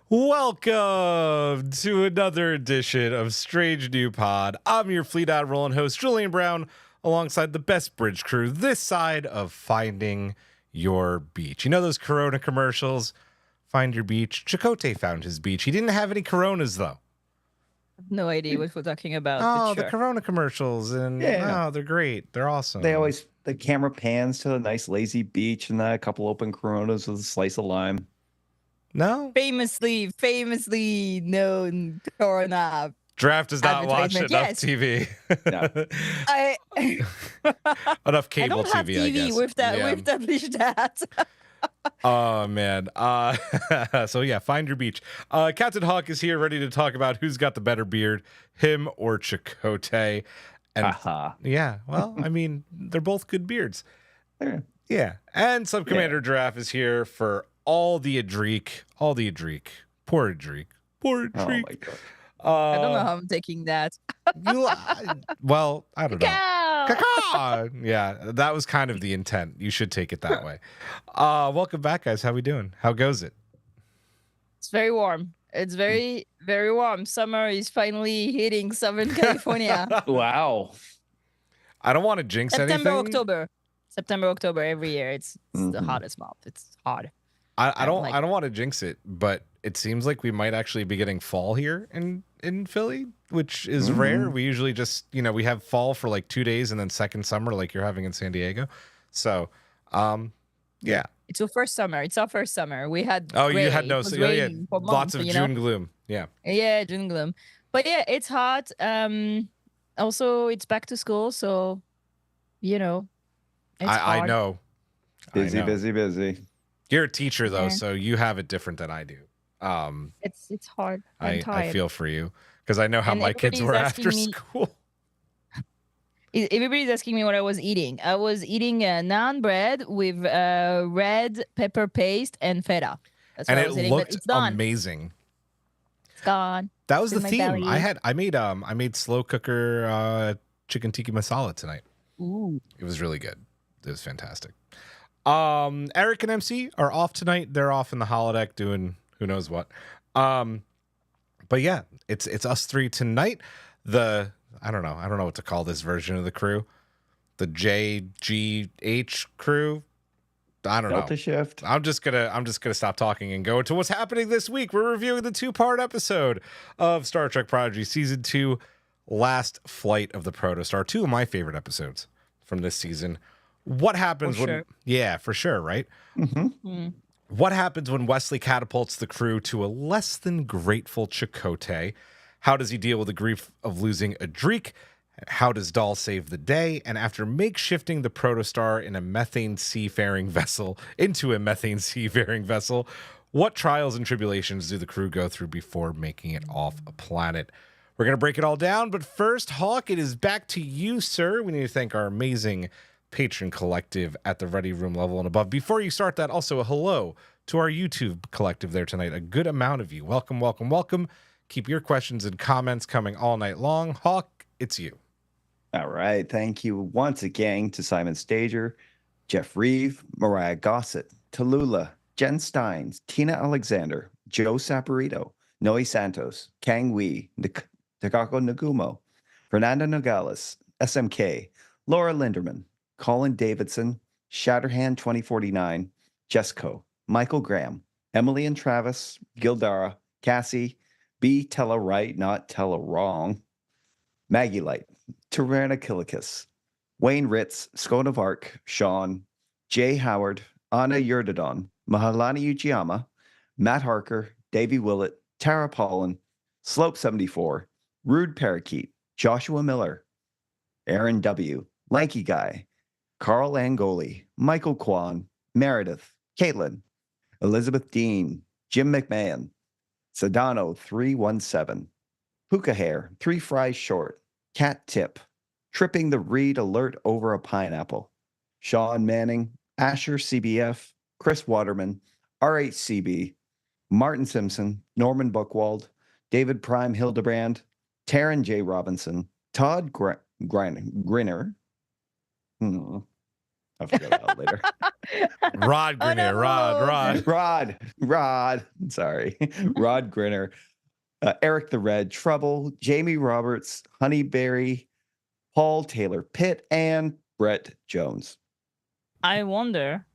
Welcome to another edition of Strange New Pod. I'm your Fleet Admiral and host, Julian Brown, alongside the best bridge crew this side of finding your beach. You know those Corona commercials? Find your beach. Chakotay found his beach. He didn't have any Coronas, though. No idea what we're talking about. Oh, but the sure. Corona commercials. And Yeah. they're great. They're awesome. The camera pans to a nice lazy beach and a couple open Coronas with a slice of lime. No? Famously known Corona. Draft does not watch enough Yes. TV. No. Enough cable I don't have TV, TV. I guess. We've Yeah. established that. Oh, man. So, yeah, find your beach. Captain Hawk is here ready to talk about who's got the better beard, him or Chakotay. And yeah, well, I mean, they're both good beards. Yeah. And Sub-Commander Giraffe is here for all the Adreek. Poor Adreek. Oh, my God. I don't know how I'm taking that. Well, I don't know. Cow! Caw-caw! Yeah, that was kind of the intent. You should take it that way. Welcome back, guys. How we doing? How goes it? It's very warm. It's very, very warm. Summer is finally hitting Southern California. Wow. I don't want to jinx anything. September, October every year. It's the hottest month. It's hot. I don't want to jinx it, but it seems like we might actually be getting fall here in Philly, which is rare. We usually just, we have fall for like 2 days and then second summer like you're having in San Diego. So, yeah. It's our first summer. We had you had no lots of June gloom. Yeah. Yeah, June gloom. But yeah, it's hot. Also it's back to school, so it's I hard. know. Busy. You're a teacher though, so you have it different than I do. It's hard. I'm tired. I feel for you because I know how my kids were after school. Everybody's asking me what I was eating. I was eating a naan bread with red pepper paste and feta. That's what And I it was eating, looked but it's gone. amazing. It's gone. That was It's the in my theme. belly. I made slow cooker chicken tikka masala tonight. Ooh. It was really good. It was fantastic. Eric and MC are off tonight. They're off in the holodeck doing who knows what. But yeah, it's us three tonight. I don't know what to call this version of the crew. The JGH crew. I don't Delta know. shift. I'm just gonna stop talking and go into what's happening this week. We're reviewing the 2-part episode of Star Trek Prodigy Season 2, Last Flight of the Protostar. 2 of my favorite episodes from this season. What happens for sure, right? Mm-hmm. What happens when Wesley catapults the crew to a less than grateful Chakotay? How does he deal with the grief of losing Adreek? How does Dahl save the day? And after makeshifting the Protostar into a methane seafaring vessel, what trials and tribulations do the crew go through before making it off a planet? We're going to break it all down, but first, Hawk, it is back to you, sir. We need to thank our amazing patron collective at the Ready Room level and above. Before you start that, also a hello to our YouTube collective there tonight. A good amount of you. Welcome, welcome, welcome. Keep your questions and comments coming all night long. Hawk, it's you. All right. Thank you once again to Simon Stager, Jeff Reeve, Mariah Gossett, Tallulah, Jen Steins, Tina Alexander, Joe Saporito, Noe Santos, Kang Wee, Takako Nagumo, Fernando Nogales, SMK, Laura Linderman, Colin Davidson, Shatterhand 2049, Jesco, Michael Graham, Emily and Travis, Gildara, Cassie, B. Tella Right, not Tella Wrong, Maggie Light, Tyrannokilicus, Wayne Ritz, Scott of Arc, Sean, Jay Howard, Anna Yurdadon, Mahalani Uchiyama, Matt Harker, Davey Willett, Tara Pollen, Slope 74, Rude Parakeet, Joshua Miller, Aaron W., Lanky Guy, Carl Angoli, Michael Kwan, Meredith, Caitlin, Elizabeth Dean, Jim McMahon, Sedano 317, Puka Hair, 3 Fries Short, Cat Tip, Tripping the Reed Alert Over a Pineapple, Sean Manning, Asher CBF, Chris Waterman, RHCB, Martin Simpson, Norman Buckwald, David Prime Hildebrand, Taryn J. Robinson, Todd Grinner, I'll figure that out later. Rod Grinner, no. Rod. Sorry. Rod Grinner. Eric the Red, Trouble, Jamie Roberts, Honeyberry, Paul Taylor Pitt, and Brett Jones. I wonder.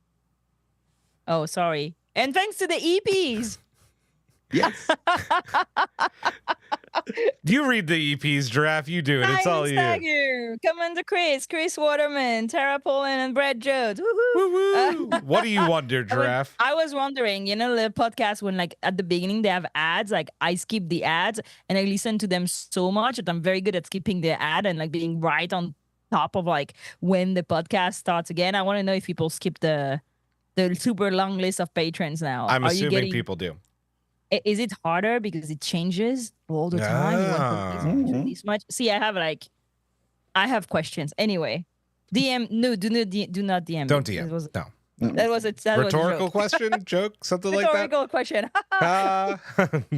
Oh, sorry. And thanks to the EPs. Yes. You read the EPs, Giraffe. You do it. It's all you. Stagger, Commander Chris Waterman, Tara Poland, and Brad Jones. Woohoo! Woo-woo. What do you wonder, Giraffe? I was wondering, you know, the podcast when like at the beginning they have ads, like I skip the ads and I listen to them so much that I'm very good at skipping the ad and like being right on top of like when the podcast starts again. I want to know if people skip the super long list of patrons now. I'm assuming people do. Is it harder because it changes all the time? You want to listen to this much? See, I have questions. Anyway, DM. No, do not DM. Don't DM. No. That was a rhetorical question, joke, something like that. Rhetorical question.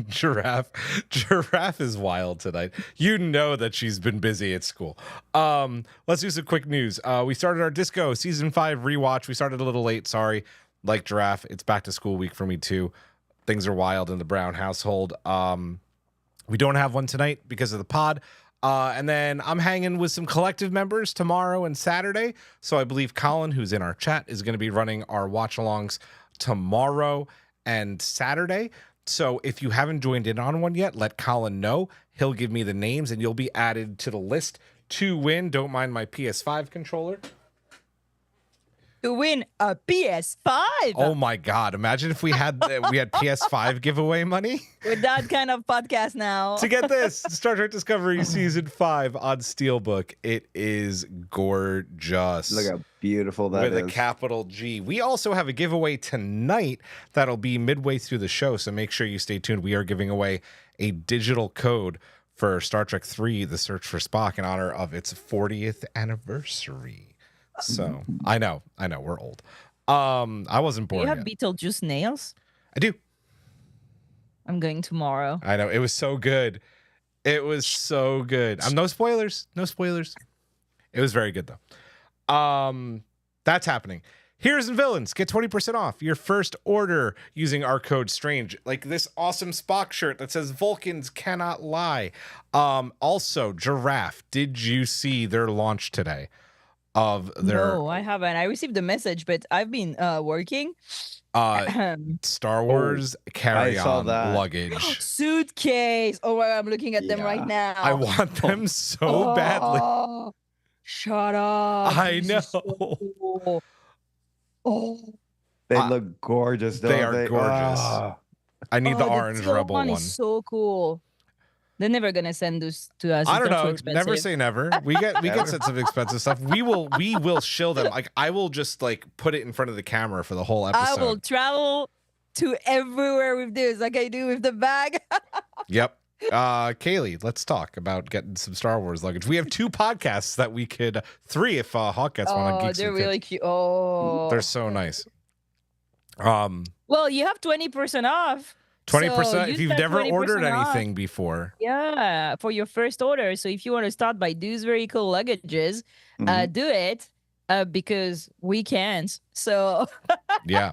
Giraffe is wild tonight. You know that she's been busy at school. Let's do some quick news. We started our Disco season 5 rewatch. We started a little late. Sorry. Like Giraffe, it's back to school week for me too. Things are wild in the Brown household. We don't have one tonight because of the pod. And then I'm hanging with some collective members tomorrow and Saturday. So I believe Colin, who's in our chat, is going to be running our watch-alongs tomorrow and Saturday. So if you haven't joined in on one yet, let Colin know. He'll give me the names and you'll be added to the list to win. Don't mind my PS5 controller. To win a PS5. Oh my God! Imagine if we had PS5 giveaway money with that kind of podcast now. To get this Star Trek Discovery season 5 on Steelbook, it is gorgeous. Look how beautiful that is. With a capital G. We also have a giveaway tonight that'll be midway through the show, so make sure you stay tuned. We are giving away a digital code for Star Trek 3: The Search for Spock in honor of its 40th anniversary. So I know, we're old. I wasn't born. Do you have yet. Beetlejuice nails? I do. I'm going tomorrow. I know, it was so good. It was so good. No spoilers. No spoilers. It was very good though. That's happening. Heroes and Villains, get 20% off your first order using our code STRANGE. Like this awesome Spock shirt that says Vulcans cannot lie. Also, Giraffe, did you see their launch today? No, I haven't. I received a message, but I've been working. Star Wars carry-on luggage suitcase. Oh, I'm looking at them right now. I want them so badly. Shut up. I know. So cool. Oh, they look gorgeous. They are gorgeous. I need the orange Rebel one. Is so cool. They're never gonna send this to us. I don't know. Never say never. We get sets of expensive stuff. We will shill them. Like I will just like put it in front of the camera for the whole episode. I will travel to everywhere with this, like I do with the bag. Yep. Kaylee, let's talk about getting some Star Wars luggage. We have 2 podcasts that we could 3 if Hawk gets one on Geeks. They're really cute. Oh, they're so nice. Well, you have 20% off. 20% if you've never ordered anything before. Yeah, for your first order. So if you want to start by these very cool luggages, do it because we can't. So yeah,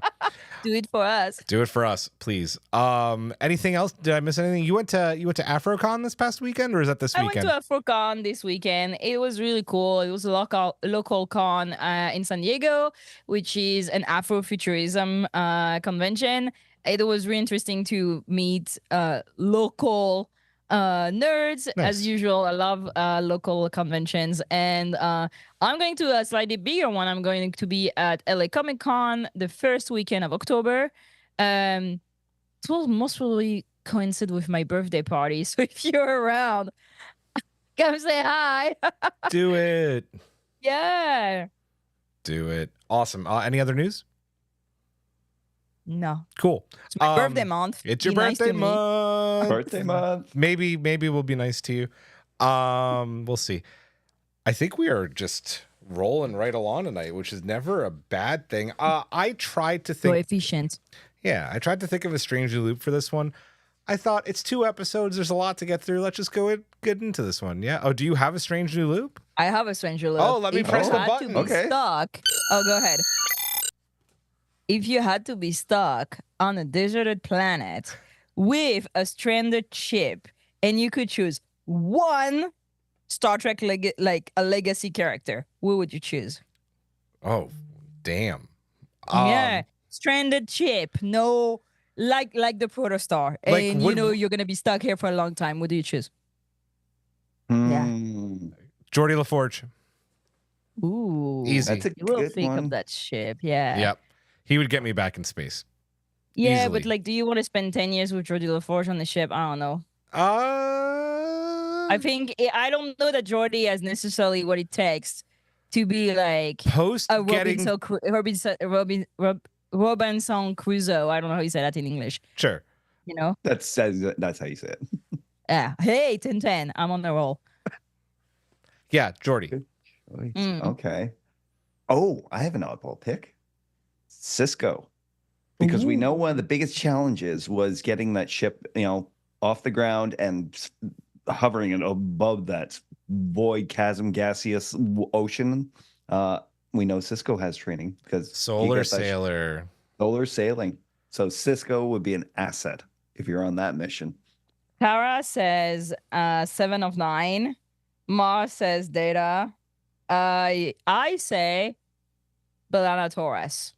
do it for us. Do it for us, please. Anything else? Did I miss anything? You went to AfroCon this past weekend, or is that this weekend? I went to AfroCon this weekend. It was really cool. It was a local con in San Diego, which is an Afrofuturism convention. It was really interesting to meet local nerds. Nice. As usual. I love local conventions. And I'm going to a slightly bigger one. I'm going to be at LA Comic Con the first weekend of October. It will most probably coincide with my birthday party. So if you're around, come say hi. Do it. Yeah. Do it. Awesome. Any other news? No. Cool. It's my birthday month. It's your birthday month. Birthday month. Maybe we'll be nice to you. We'll see. I think we are just rolling right along tonight, which is never a bad thing. I tried to think. So efficient. Yeah, I tried to think of a Strangely Loop for this one. I thought it's 2 episodes. There's a lot to get through. Let's just get into this one. Yeah. Oh, do you have a strange new loop? I have a stranger loop. Oh, let me press the button. To be stuck. Oh, go ahead. If you had to be stuck on a deserted planet with a stranded ship, and you could choose one Star Trek like a legacy character, who would you choose? Oh, damn. Yeah, stranded ship. No, like the Protostar, Like, and you're gonna be stuck here for a long time. What do you choose? Yeah. Geordie LaForge. Ooh, Easy. That's a you will good think one. of that ship. Yeah. Yep. He would get me back in space. Yeah, Easily. but like, do you want to spend 10 years with Geordie LaForge on the ship? I don't know. I think I don't know that Geordie has necessarily what it takes to be like post a getting Robinson Crusoe. I don't know how you say that in English. sure. You know? That's how you say it. Yeah. Hey, 10-10. I'm on the roll. Yeah, Geordie. Good choice. Mm. Okay. Oh, I have an oddball pick. Cisco. Because we know one of the biggest challenges was getting that ship, off the ground and hovering above that void chasm gaseous ocean. We know Cisco has training because Solar Sailor. Solar sailing. So Cisco would be an asset if you're on that mission. Tara says 7 of 9. Mars says Data. I say Belana Torres.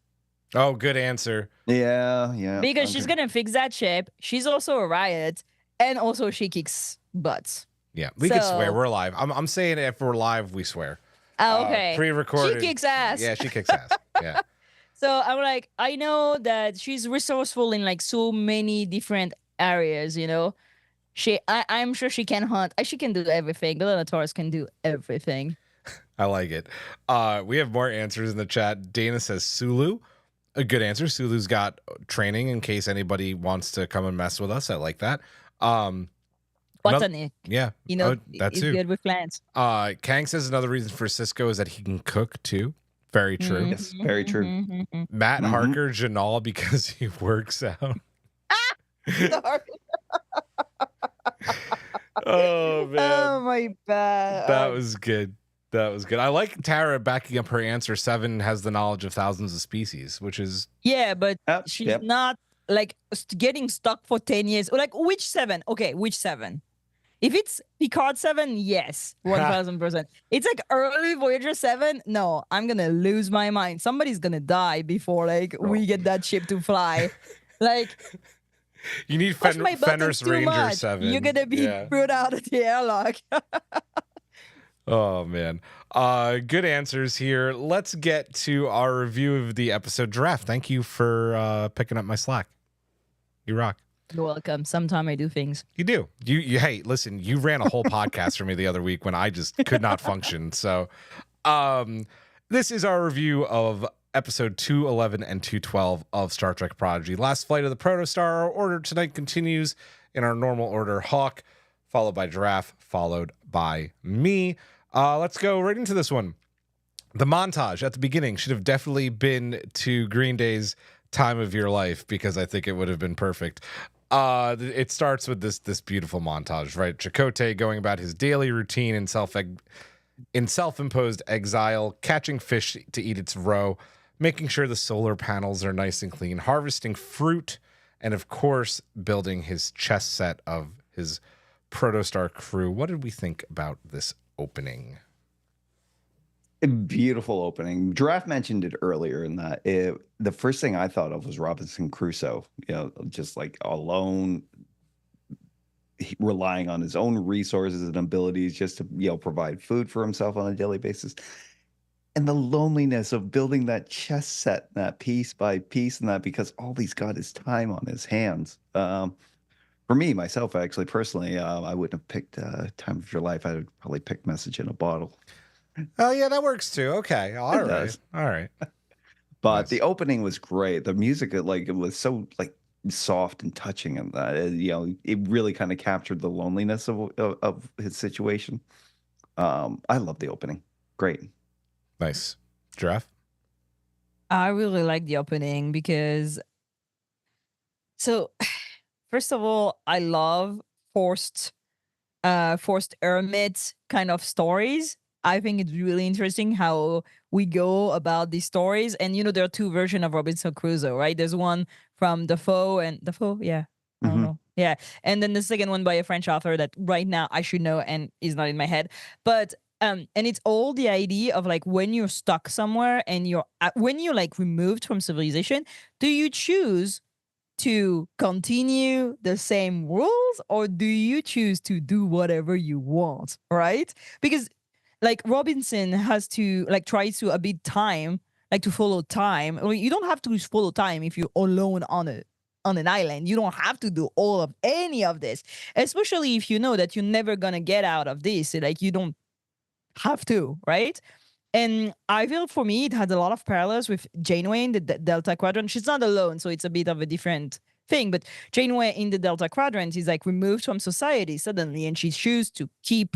Oh, good answer. Yeah. Because she's gonna fix that ship. She's also a riot, and also she kicks butts. Yeah, we could swear. So- We're live. I'm saying if we're live, we swear. Oh, okay. Pre-recorded. She kicks ass. Yeah, she kicks ass. Yeah. So I'm like, I know that she's resourceful in like so many different areas, I'm sure she can hunt. She can do everything. Belana Torres can do everything. I like it. We have more answers in the chat. Dana says Sulu. A good answer. Sulu's got training in case anybody wants to come and mess with us. I like that. Botany. Yeah. That he's too. good with plants. Kang says another reason for Cisco is that he can cook too. Very true. Yes, very true. Matt Mhm. Harker, Janal, because he works out. Sorry. Oh man. Oh my bad. That was good. That was good. I like Tara backing up her answer. 7 has the knowledge of thousands of species, which is Yeah, but Yep, she's yep. not like getting stuck for 10 years. Like which 7? Okay, which 7? If it's Picard 7, yes, 1000%. It's like early Voyager 7. No, I'm gonna lose my mind. Somebody's gonna die before we get that ship to fly. Like you need push my buttons Fenris too Ranger much. 7. You're gonna be put out of the airlock. Oh man. Good answers here. Let's get to our review of the episode Draft. Thank you for picking up my slack. You rock. You're welcome. Sometime I do things. You do. You hey, listen, you ran a whole podcast for me the other week when I just could not function. So this is our review of episode 211 and 212 of Star Trek Prodigy. Last flight of the Protostar. Our order tonight continues in our normal order. Hawk, followed by Giraffe, followed by me. Let's go right into this one. The montage at the beginning should have definitely been to Green Day's Time of Your Life because I think it would have been perfect. It starts with this beautiful montage, right? Chakotay going about his daily routine in self-imposed exile, catching fish to eat its roe, making sure the solar panels are nice and clean, harvesting fruit, and of course, building his chess set of his Protostar crew. What did we think about this opening? A beautiful opening. Giraffe mentioned it earlier in that the first thing I thought of was Robinson Crusoe, just like alone, relying on his own resources and abilities just to, provide food for himself on a daily basis. And the loneliness of building that chess set, that piece by piece, and that because all he's got is time on his hands. For me, myself, actually, personally, I wouldn't have picked Time of Your Life. I would probably pick Message in a Bottle. Oh, yeah, that works too. Okay. All right. does. All right. But Nice. the opening was great. The music, it was so soft and touching, and that it really kind of captured the loneliness of his situation. I love the opening. Great. Nice. Giraffe? I really like the opening because first of all, I love forced hermit kind of stories. I think it's really interesting how we go about these stories. And there are two versions of Robinson Crusoe, right? There's one from Defoe, yeah. I don't Mhm. know. Yeah. And then the second one by a French author that right now I should know and is not in my head. But and it's all the idea of like when you're stuck somewhere and when you're like removed from civilization, do you choose to continue the same rules or do you choose to do whatever you want, right? Because like Robinson has to like try to a bit time, like to follow time. Well, you don't have to follow time if you're alone on an island. You don't have to do any of this, especially if you know that you're never gonna get out of this. Like you don't have to, right? And I feel for me, it had a lot of parallels with Janeway in the Delta Quadrant. She's not alone, so it's a bit of a different thing. But Janeway in the Delta Quadrant is like removed from society suddenly, and she chooses to keep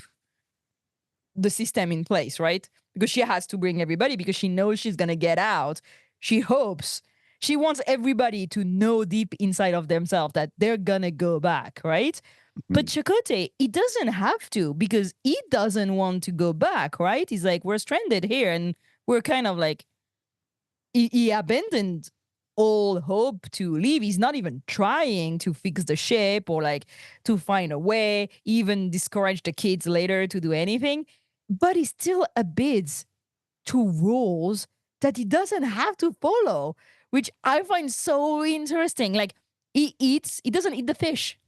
the system in place, right? Because she has to bring everybody because she knows she's going to get out. She hopes, she wants everybody to know deep inside of themselves that they're going to go back, right? But Chakotay, he doesn't have to because he doesn't want to go back, right? He's like, we're stranded here and we're kind of like, he abandoned all hope to leave. He's not even trying to fix the ship or like to find a way, even discourage the kids later to do anything. But he still obeys to rules that he doesn't have to follow, which I find so interesting. Like he doesn't eat the fish.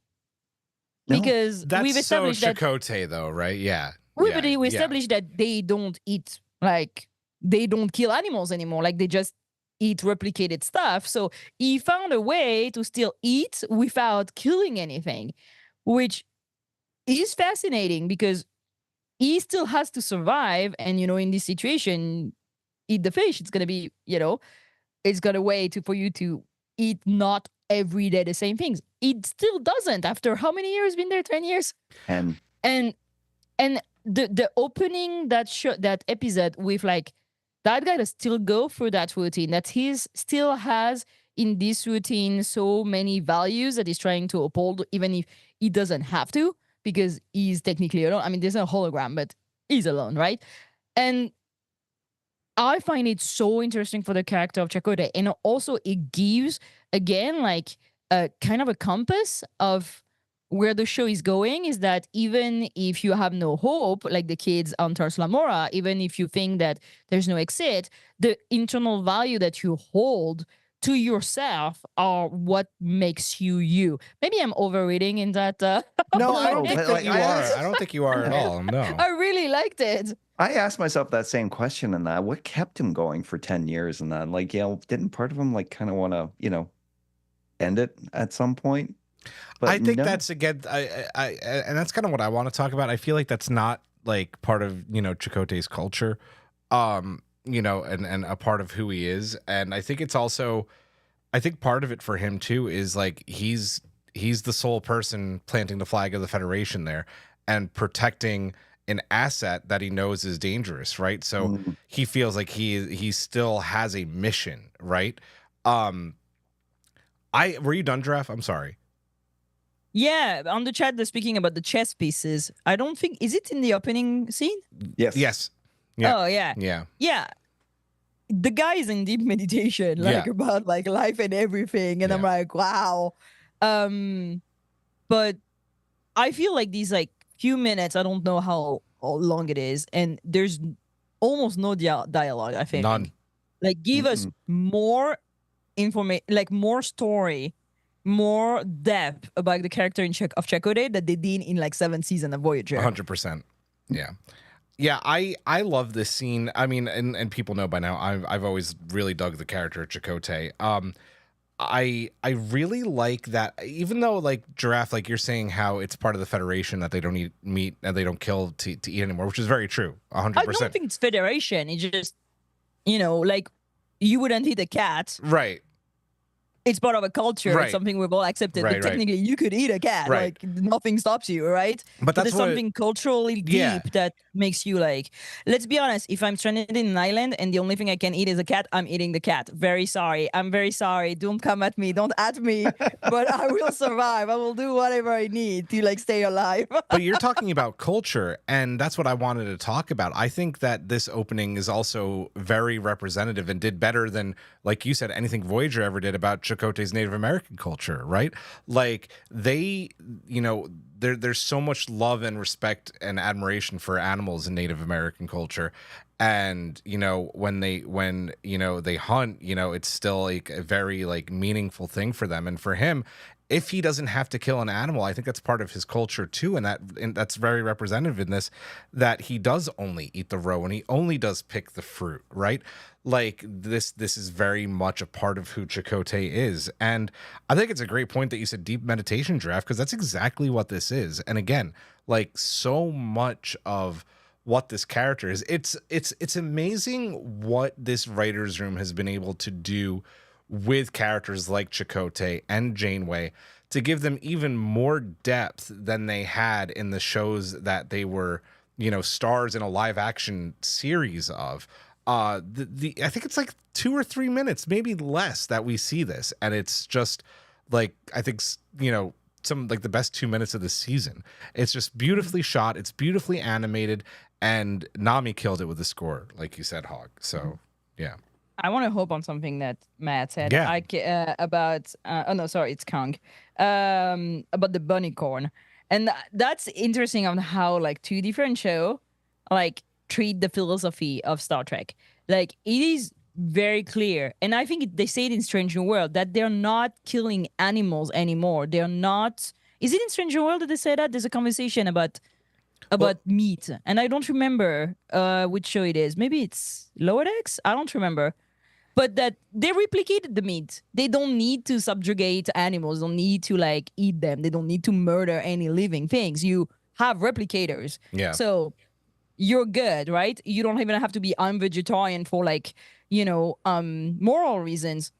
No. Because That's we've so established that Chakotay, though, right? Yeah. we Yeah, yeah. established that they don't eat, like they don't kill animals anymore. Like they just eat replicated stuff. So he found a way to still eat without killing anything, which is fascinating because he still has to survive. And in this situation, eat the fish. It's gonna be, it's gonna wait for you to eat not every day the same things. It still doesn't after how many years? Been there 10 years? And And the opening that episode with like that guy that still go through that routine, that he's still has in this routine so many values that he's trying to uphold, even if he doesn't have to, because he's technically alone. I mean, there's a hologram, but he's alone, right? And I find it so interesting for the character of Chakotay. And also it gives, again, like a kind of a compass of where the show is going, is that even if you have no hope, like the kids on Tars Lamora, even if you think that there's no exit, the internal value that you hold to yourself are what makes you you. Maybe I'm overreading in that. No, I don't No, think but, that like, you are. I don't think you are at all. No. I really liked it. I asked myself that same question and that what kept him going for 10 years and that, like, didn't part of him like kind of want to, end it at some point? But I think no. that's again, and that's kind of what I want to talk about. I feel like that's not like part of Chakotay's culture, and a part of who he is. And I think it's also, I think part of it for him too is like he's the sole person planting the flag of the Federation there and protecting an asset that he knows is dangerous, right? So he feels like he still has a mission, right? Were you done, Giraffe? I'm sorry. Yeah, on the chat they're speaking about the chess pieces. I don't think, is it in the opening scene? Yes. Yes. Yeah. Oh yeah. Yeah. Yeah. The guy is in deep meditation, like Yeah. about like life and everything. And I'm like, wow. But I feel like these like few minutes, I don't know how long it is, and there's almost no dialogue, I think. None. Like give us more information, like more story, more depth about the character of Chakotay that they did in like 7 seasons of Voyager. 100%. Yeah. Yeah, I love this scene. I mean, and people know by now, I've always really dug the character of Chakotay. I really like that, even though like Giraffe, like you're saying how it's part of the Federation that they don't eat meat and they don't kill to eat anymore, which is very true. 100%. I don't think it's Federation. It's just, like you wouldn't eat a cat. Right. it's part of a culture. Right. It's something we've all accepted. Right, But right. technically, you could eat a cat. Right. Like nothing stops you, right? But that's there's what something culturally Yeah. deep that makes you like. Let's be honest. If I'm stranded in an island and the only thing I can eat is a cat, I'm eating the cat. Very sorry. I'm very sorry. Don't come at me. Don't at me. But I will survive. I will do whatever I need to like stay alive. But you're talking about culture, and that's what I wanted to talk about. I think that this opening is also very representative and did better than, like you said, anything Voyager ever did about Chakotay's Native American culture, right? Like they, there's so much love and respect and admiration for animals in Native American culture. And when they hunt, it's still like a very like meaningful thing for them. And for him, if he doesn't have to kill an animal, I think that's part of his culture too, and that's very representative in this, that he does only eat the roe and he only does pick the fruit, right? Like this is very much a part of who Chakotay is. And I think it's a great point that you said deep meditation draft, because that's exactly what this is. And again, like so much of what this character is, it's amazing what this writer's room has been able to do with characters like Chakotay and Janeway to give them even more depth than they had in the shows that they were, stars in a live action series of. I think it's like 2 or 3 minutes, maybe less, that we see this, and it's just like, I think, some like the best 2 minutes of the season. It's just beautifully shot, it's beautifully animated, and Nami killed it with the score, like you said, Hog. So yeah. I want to hope on something that Matt said. Yeah. About oh no, sorry, it's Kang. About the bunny corn, and that's interesting on how like two different show like treat the philosophy of Star Trek. Like it is very clear, and I think they say it in Strange New World that they're not killing animals anymore. They're not. Is it in Strange New World that they say that? There's a conversation about meat, and I don't remember which show it is. Maybe it's Lower Decks. I don't remember. But that they replicated the meat. They don't need to subjugate animals. Don't need to like eat them. They don't need to murder any living things. You have replicators. Yeah. So you're good, right? You don't even have to be I'm vegetarian for like, moral reasons,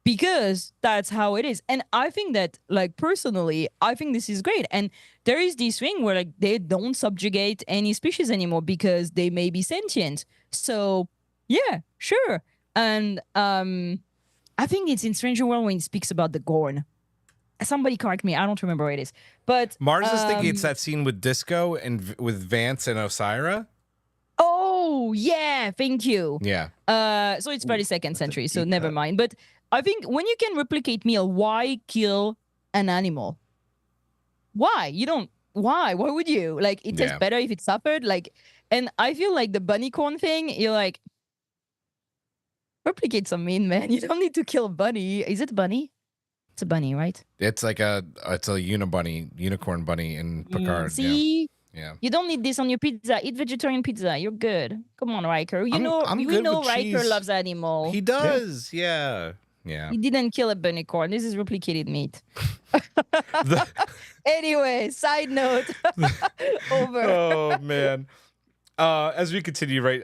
because that's how it is. And I think that like personally, I think this is great. And there is this thing where like they don't subjugate any species anymore because they may be sentient. So yeah, sure. And I think it's in Stranger World when it speaks about the Gorn. Somebody correct me. I don't remember where it is. But Mars is thinking it's that scene with Disco and with Vance and Osira. Oh yeah, thank you. Yeah. So it's 32nd century, so never mind. But I think when you can replicate meal, why kill an animal? Why? You don't. Why? Why would you? Like it tastes better if it suffered. Like, and I feel like the bunny corn thing. You're like, replicate some mean, man. You don't need to kill a bunny. Is it a bunny? It's a bunny, right? It's like it's a unicorn bunny in Picard. See? Yeah. You don't need this on your pizza. Eat vegetarian pizza. You're good. Come on, Riker. We know Riker cheese. loves animal. He does. Yeah. He didn't kill a bunny-corn. This is replicated meat. Anyway, side note. Over. Oh man. As we continue, right?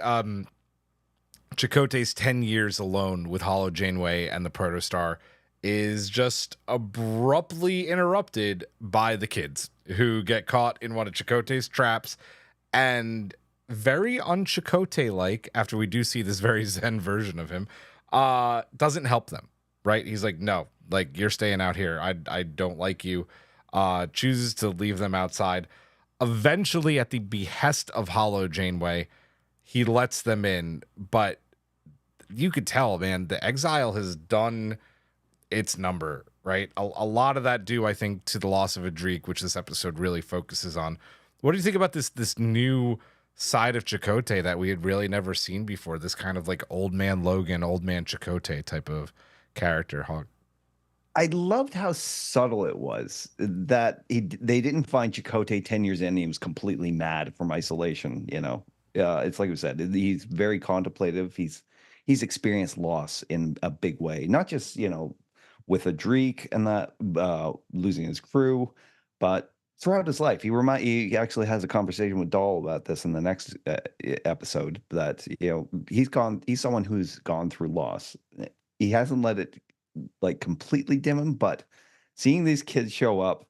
Chakotay's 10 years alone with Hollow Janeway and the Protostar is just abruptly interrupted by the kids, who get caught in one of Chakotay's traps, and very un-Chakotay-like, after we do see this very zen version of him, doesn't help them, right? He's like, no, like, you're staying out here. I don't like you. Chooses to leave them outside. Eventually, at the behest of Hollow Janeway, he lets them in, but you could tell, man, the exile has done its number, right? A lot of that due, I think, to the loss of Adric, which this episode really focuses on. What do you think about this new side of Chakotay that we had really never seen before? This kind of like old man Logan, old man Chakotay type of character, Hog. I loved how subtle it was that they didn't find Chakotay 10 years in. He was completely mad from isolation, It's like we said, he's very contemplative. He's experienced loss in a big way, not just, with Adric and that losing his crew, but throughout his life. He actually has a conversation with Dahl about this in the next episode, that, he's someone who's gone through loss. He hasn't let it like completely dim him, but seeing these kids show up,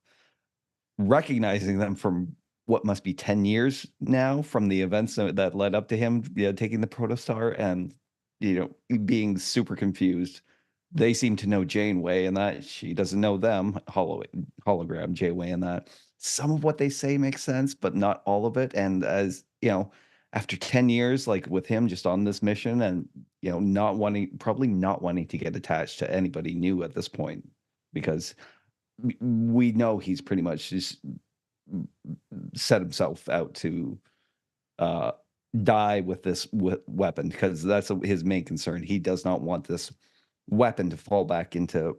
recognizing them from what must be 10 years now from the events that led up to him, taking the Protostar, and being super confused. They seem to know Janeway, and that she doesn't know them. Hologram Janeway, and that some of what they say makes sense, but not all of it. And as after 10 years, like with him just on this mission, and probably not wanting to get attached to anybody new at this point, because we know he's pretty much just set himself out to die with this weapon, because that's his main concern. He does not want this weapon to fall back into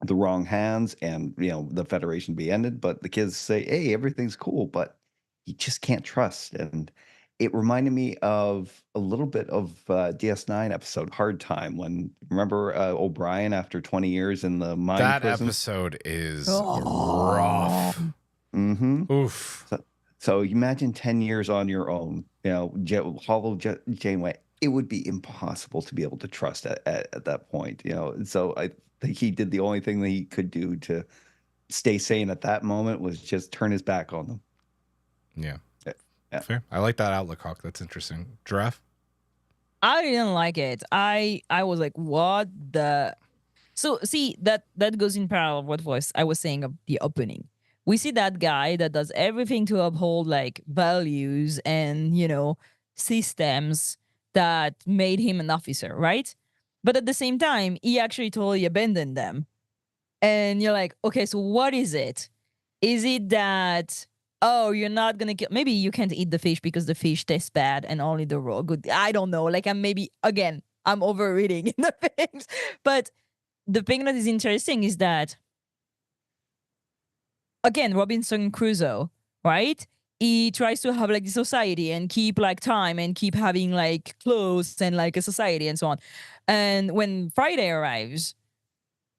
the wrong hands and the Federation be ended. But the kids say, hey, everything's cool, but you just can't trust. And it reminded me of a little bit of DS9 episode Hard Time, when remember O'Brien after 20 years in the mine prison? Episode is rough. Mm-hmm. Oof. So you imagine 10 years on your own, Janeway. It would be impossible to be able to trust at that point, And so I think he did the only thing that he could do to stay sane at that moment was just turn his back on them. Yeah. Yeah. Fair. I like that outlook, Hawk. That's interesting. Giraffe? I didn't like it. I was like, what the? So see, that goes in parallel with what I was saying of the opening. We see that guy that does everything to uphold like values and systems that made him an officer, right? But at the same time, he actually totally abandoned them. And you're like, okay, so what is it? Is it that, oh, you're not gonna kill? Maybe you can't eat the fish because the fish tastes bad and only the raw good. I don't know. Like I'm overreading in the things. But the thing that is interesting is that, again, Robinson Crusoe, right? He tries to have like the society and keep like time and keep having like clothes and like a society and so on. And when Friday arrives,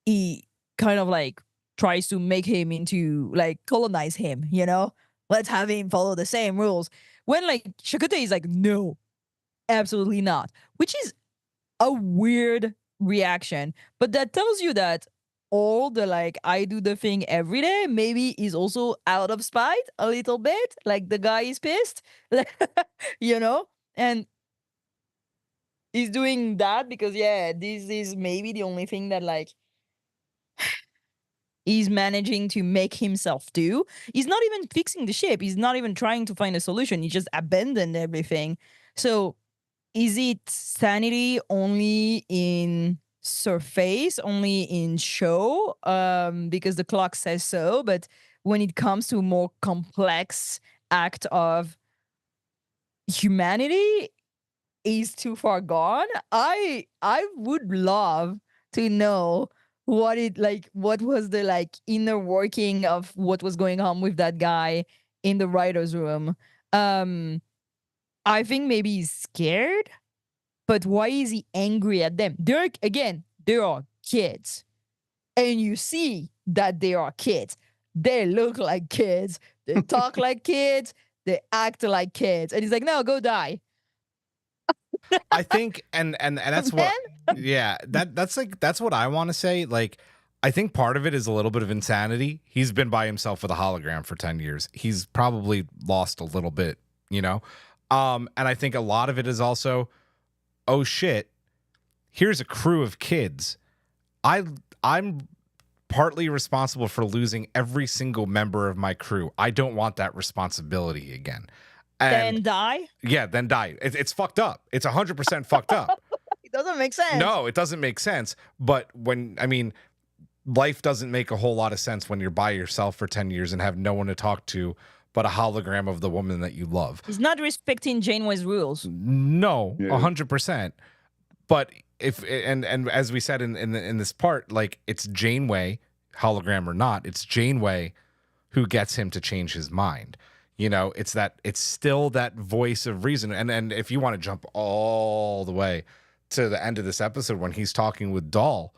he kind of like tries to make him into like colonize him, Let's have him follow the same rules. When like Chakotay is like, no, absolutely not, which is a weird reaction. But that tells you that all the like I do the thing every day maybe is also out of spite a little bit. Like the guy is pissed, and he's doing that because this is maybe the only thing that like he's managing to make himself do. He's not even fixing the ship. He's not even trying to find a solution. He just abandoned everything. So is it sanity only in surface, only in show? Because the clock says so, but when it comes to a more complex act of humanity, is too far gone. I would love to know what was the like inner working of what was going on with that guy in the writer's room. I think maybe he's scared, but why is he angry at them? They are kids. And you see that they are kids. They look like kids. They talk like kids. They act like kids. And he's like, no, go die. I think and that's what that's what I want to say. Like, I think part of it is a little bit of insanity. He's been by himself with a hologram for 10 years. He's probably lost a little bit, and I think a lot of it is also, oh shit, here's a crew of kids. I'm partly responsible for losing every single member of my crew. I don't want that responsibility again. And then die? Yeah, then die. It's fucked up. It's 100% fucked up. It doesn't make sense. No, it doesn't make sense. But life doesn't make a whole lot of sense when you're by yourself for 10 years and have no one to talk to but a hologram of the woman that you love. He's not respecting Janeway's rules. No, 100%. But and as we said in this part, like, it's Janeway, hologram or not, it's Janeway who gets him to change his mind. It's still that voice of reason. And if you want to jump all the way to the end of this episode when he's talking with Dahl,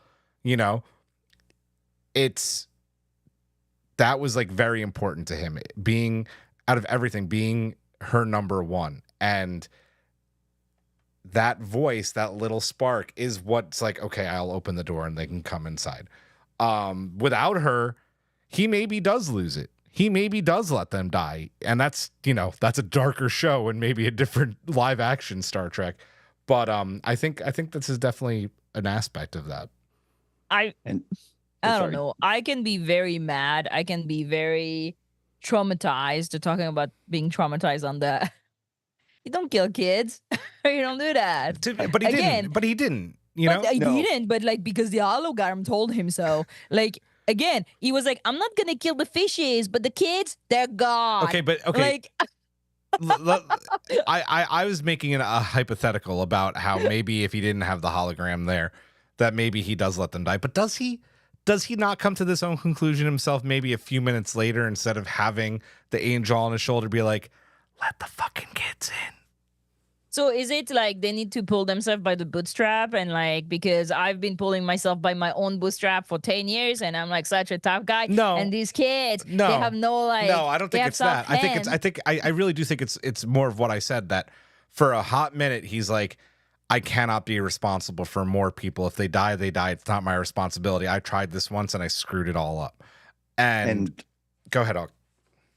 that was like very important to him, being out of everything, being her number one. And that voice, that little spark, is what's like, okay, I'll open the door and they can come inside. Without her, he maybe does lose it. He maybe does let them die. And that's, that's a darker show and maybe a different live action Star Trek. But I think this is definitely an aspect of that. I don't know. I can be very mad. I can be very traumatized. They're talking about being traumatized on that. You don't kill kids. You don't do that. But he didn't. But he didn't. He didn't. But like, because the hologram told him so. Like, again, he was like, I'm not gonna kill the fishes, but the kids, they're gone. Okay. Like, I was making a hypothetical about how maybe if he didn't have the hologram there, that maybe he does let them die. But does he not come to this own conclusion himself maybe a few minutes later, instead of having the angel on his shoulder be like, let the fucking kids in? So is it like they need to pull themselves by the bootstrap, and like, because I've been pulling myself by my own bootstrap for 10 years and I'm like such a tough guy. No. And these kids, they have no like. No, I don't think it's that. I really do think it's more of what I said, that for a hot minute he's like, I cannot be responsible for more people. If they die, they die. It's not my responsibility. I tried this once and I screwed it all up. And go ahead, Og.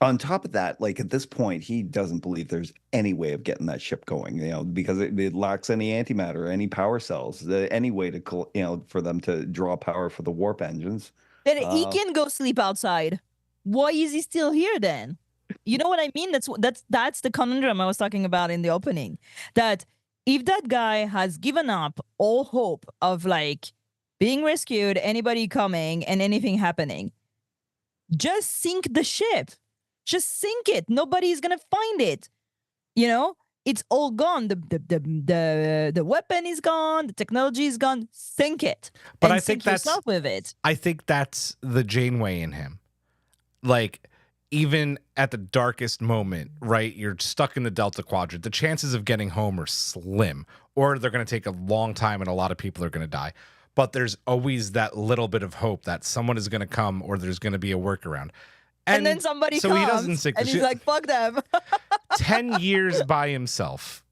On top of that, like at this point, he doesn't believe there's any way of getting that ship going, because it lacks any antimatter, any power cells, any way to, for them to draw power for the warp engines. Then he can go sleep outside. Why is he still here then? You know what I mean? That's the conundrum I was talking about in the opening. That if that guy has given up all hope of like being rescued, anybody coming, and anything happening, just sink the ship. Just sink it. Nobody's gonna find it. It's all gone. The weapon is gone. The technology is gone. Sink it. But and I think sink yourself with it. I think that's the Janeway in him. Like, even at the darkest moment, right? You're stuck in the Delta Quadrant. The chances of getting home are slim, or they're going to take a long time and a lot of people are going to die. But there's always that little bit of hope that someone is going to come, or there's going to be a workaround. And then somebody comes, he doesn't sink and he's like, fuck them. 10 years by himself.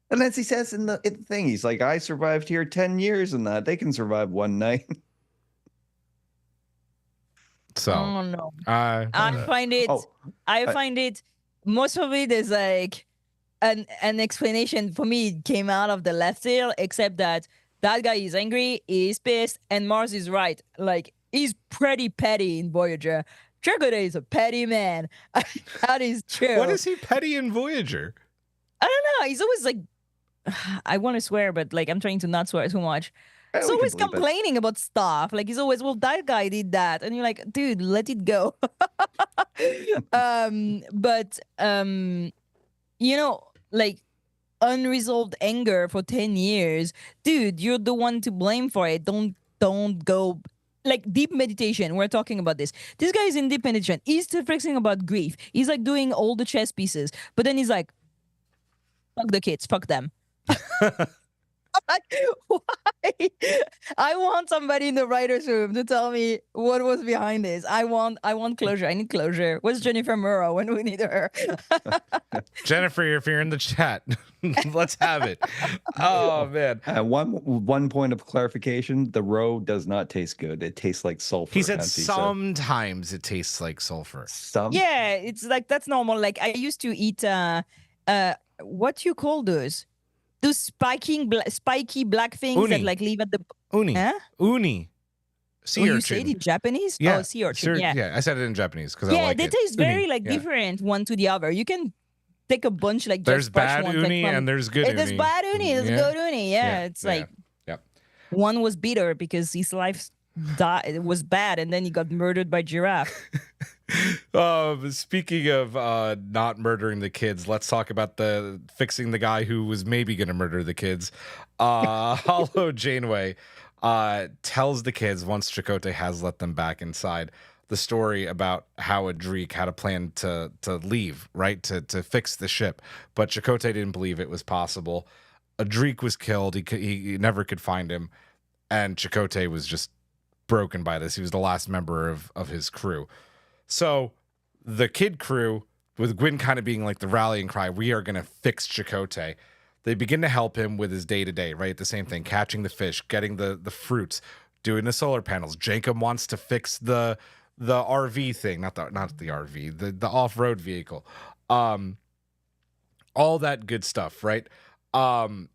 And as he says in the thing, he's like, I survived here 10 years, and that they can survive one night. So, oh no, I find it. Most of it is like an explanation for me. It came out of the left field, except that guy is angry, he's pissed, and Mars is right. Like, he's pretty petty in Voyager. Chakotay is a petty man. That is true. What is he petty in Voyager? I don't know. He's always like, I want to swear, but like, I'm trying to not swear too much. He's always complaining about stuff. Like, he's always, well, that guy did that. And you're like, dude, let it go. Like, unresolved anger for 10 years. Dude, you're the one to blame for it. Don't go. Like, deep meditation, we're talking about this. This guy is in deep meditation. He's still flexing about grief. He's like doing all the chess pieces. But then he's like, fuck the kids, fuck them. Like, why? I want somebody in the writer's room to tell me what was behind this. I want closure. I need closure. Where's Jennifer Murrow when we need her? Jennifer, if you're in the chat, let's have it. Oh man. One point of clarification: the roe does not taste good. It tastes like sulfur. He said sometimes it tastes like sulfur. Yeah, it's like, that's normal. Like, I used to eat what you call those spiky black things Uni. that like leave at the Uni. Huh? Uni. Sea urchin. You say it in Japanese? Yeah. Oh, sea urchin. Yeah, I said it in Japanese because I like it. They taste very Uni. different one to the other. You can take a bunch like there's just fresh bad ones, uni like, and there's good uni. There's bad uni, there's good uni. Yeah, it's like one was bitter because his life was bad, and then he got murdered by giraffe. Speaking of not murdering the kids, let's talk about fixing the guy who was maybe going to murder the kids. Hollow Janeway tells the kids, once Chakotay has let them back inside, the story about how Adric had a plan to leave, right? To fix the ship. But Chakotay didn't believe it was possible. Adric was killed. He never could find him. And Chakotay was just broken by this. He was the last member of his crew. So the kid crew, with Gwyn kind of being like the rallying cry, we are going to fix Chakotay. They begin to help him with his day-to-day, right? The same thing, catching the fish, getting the fruits, doing the solar panels. Jacob wants to fix the RV thing, not the RV, the off-road vehicle. All that good stuff, right? And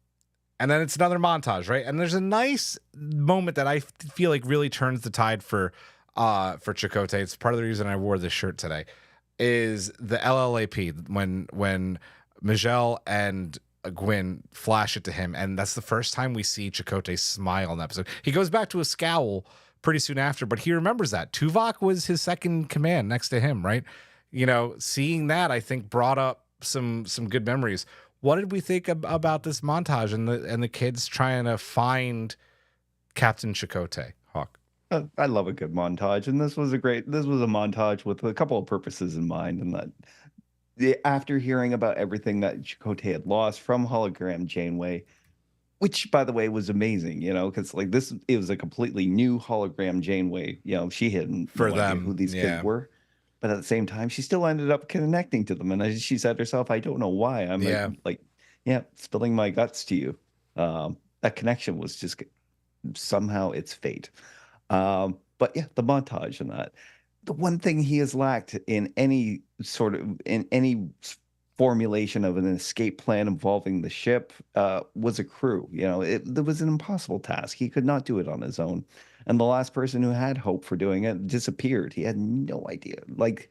then it's another montage, right? And there's a nice moment that I feel like really turns the tide for Chakotay. It's part of the reason I wore this shirt today, is the LLAP when Mijel and Gwyn flash it to him, and that's the first time we see Chakotay smile in the episode. He goes back to a scowl pretty soon after, but he remembers that Tuvok was his second command next to him, right? You know, seeing that, I think, brought up some good memories. What did we think about this montage and the kids trying to find Captain Chakotay, Hawk? I love a good montage, and this was a montage with a couple of purposes in mind. And that after hearing about everything that Chakotay had lost from hologram Janeway, which by the way was amazing, you know, because like it was a completely new hologram Janeway. You know, she had no idea who these kids were. But at the same time, she still ended up connecting to them. And she said herself, I don't know why. I'm spilling my guts to you. That connection was just somehow it's fate. But yeah, the montage and that. The one thing he has lacked in any formulation of an escape plan involving the ship was a crew. You know, it was an impossible task. He could not do it on his own. And the last person who had hope for doing it disappeared. He had no idea. Like,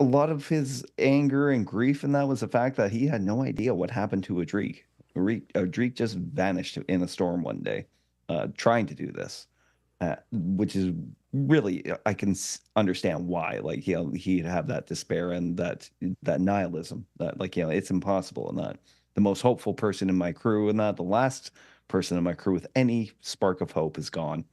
a lot of his anger and grief in that was the fact that he had no idea what happened to Adrik. Adrik just vanished in a storm one day, trying to do this, which is really, I can understand why. Like, you know, he'd have that despair and that nihilism. That, like, you know, it's impossible. And that the most hopeful person in my crew, and that the last person in my crew with any spark of hope is gone.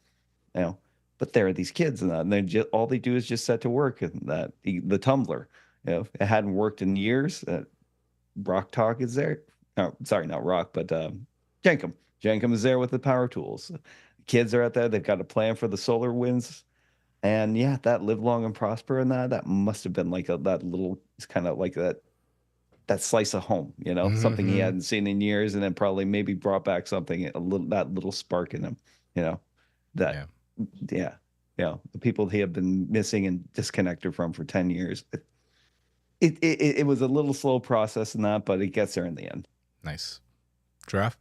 You know, but there are these kids and that, and they all they do is just set to work, and that the tumbler, you know, it hadn't worked in years. Rock Talk is there. Oh, sorry, not Rock, but Jenkum. Jenkum is there with the power tools. Kids are out there. They've got a plan for the solar winds, and yeah, that live long and prosper, and that must have been like that little, it's kind of like that slice of home, you know, something he hadn't seen in years, and then probably maybe brought back something, that little spark in him, you know, that. Yeah. The people he had been missing and disconnected from for 10 years. It was a little slow process in that, but it gets there in the end. Nice. Giraffe?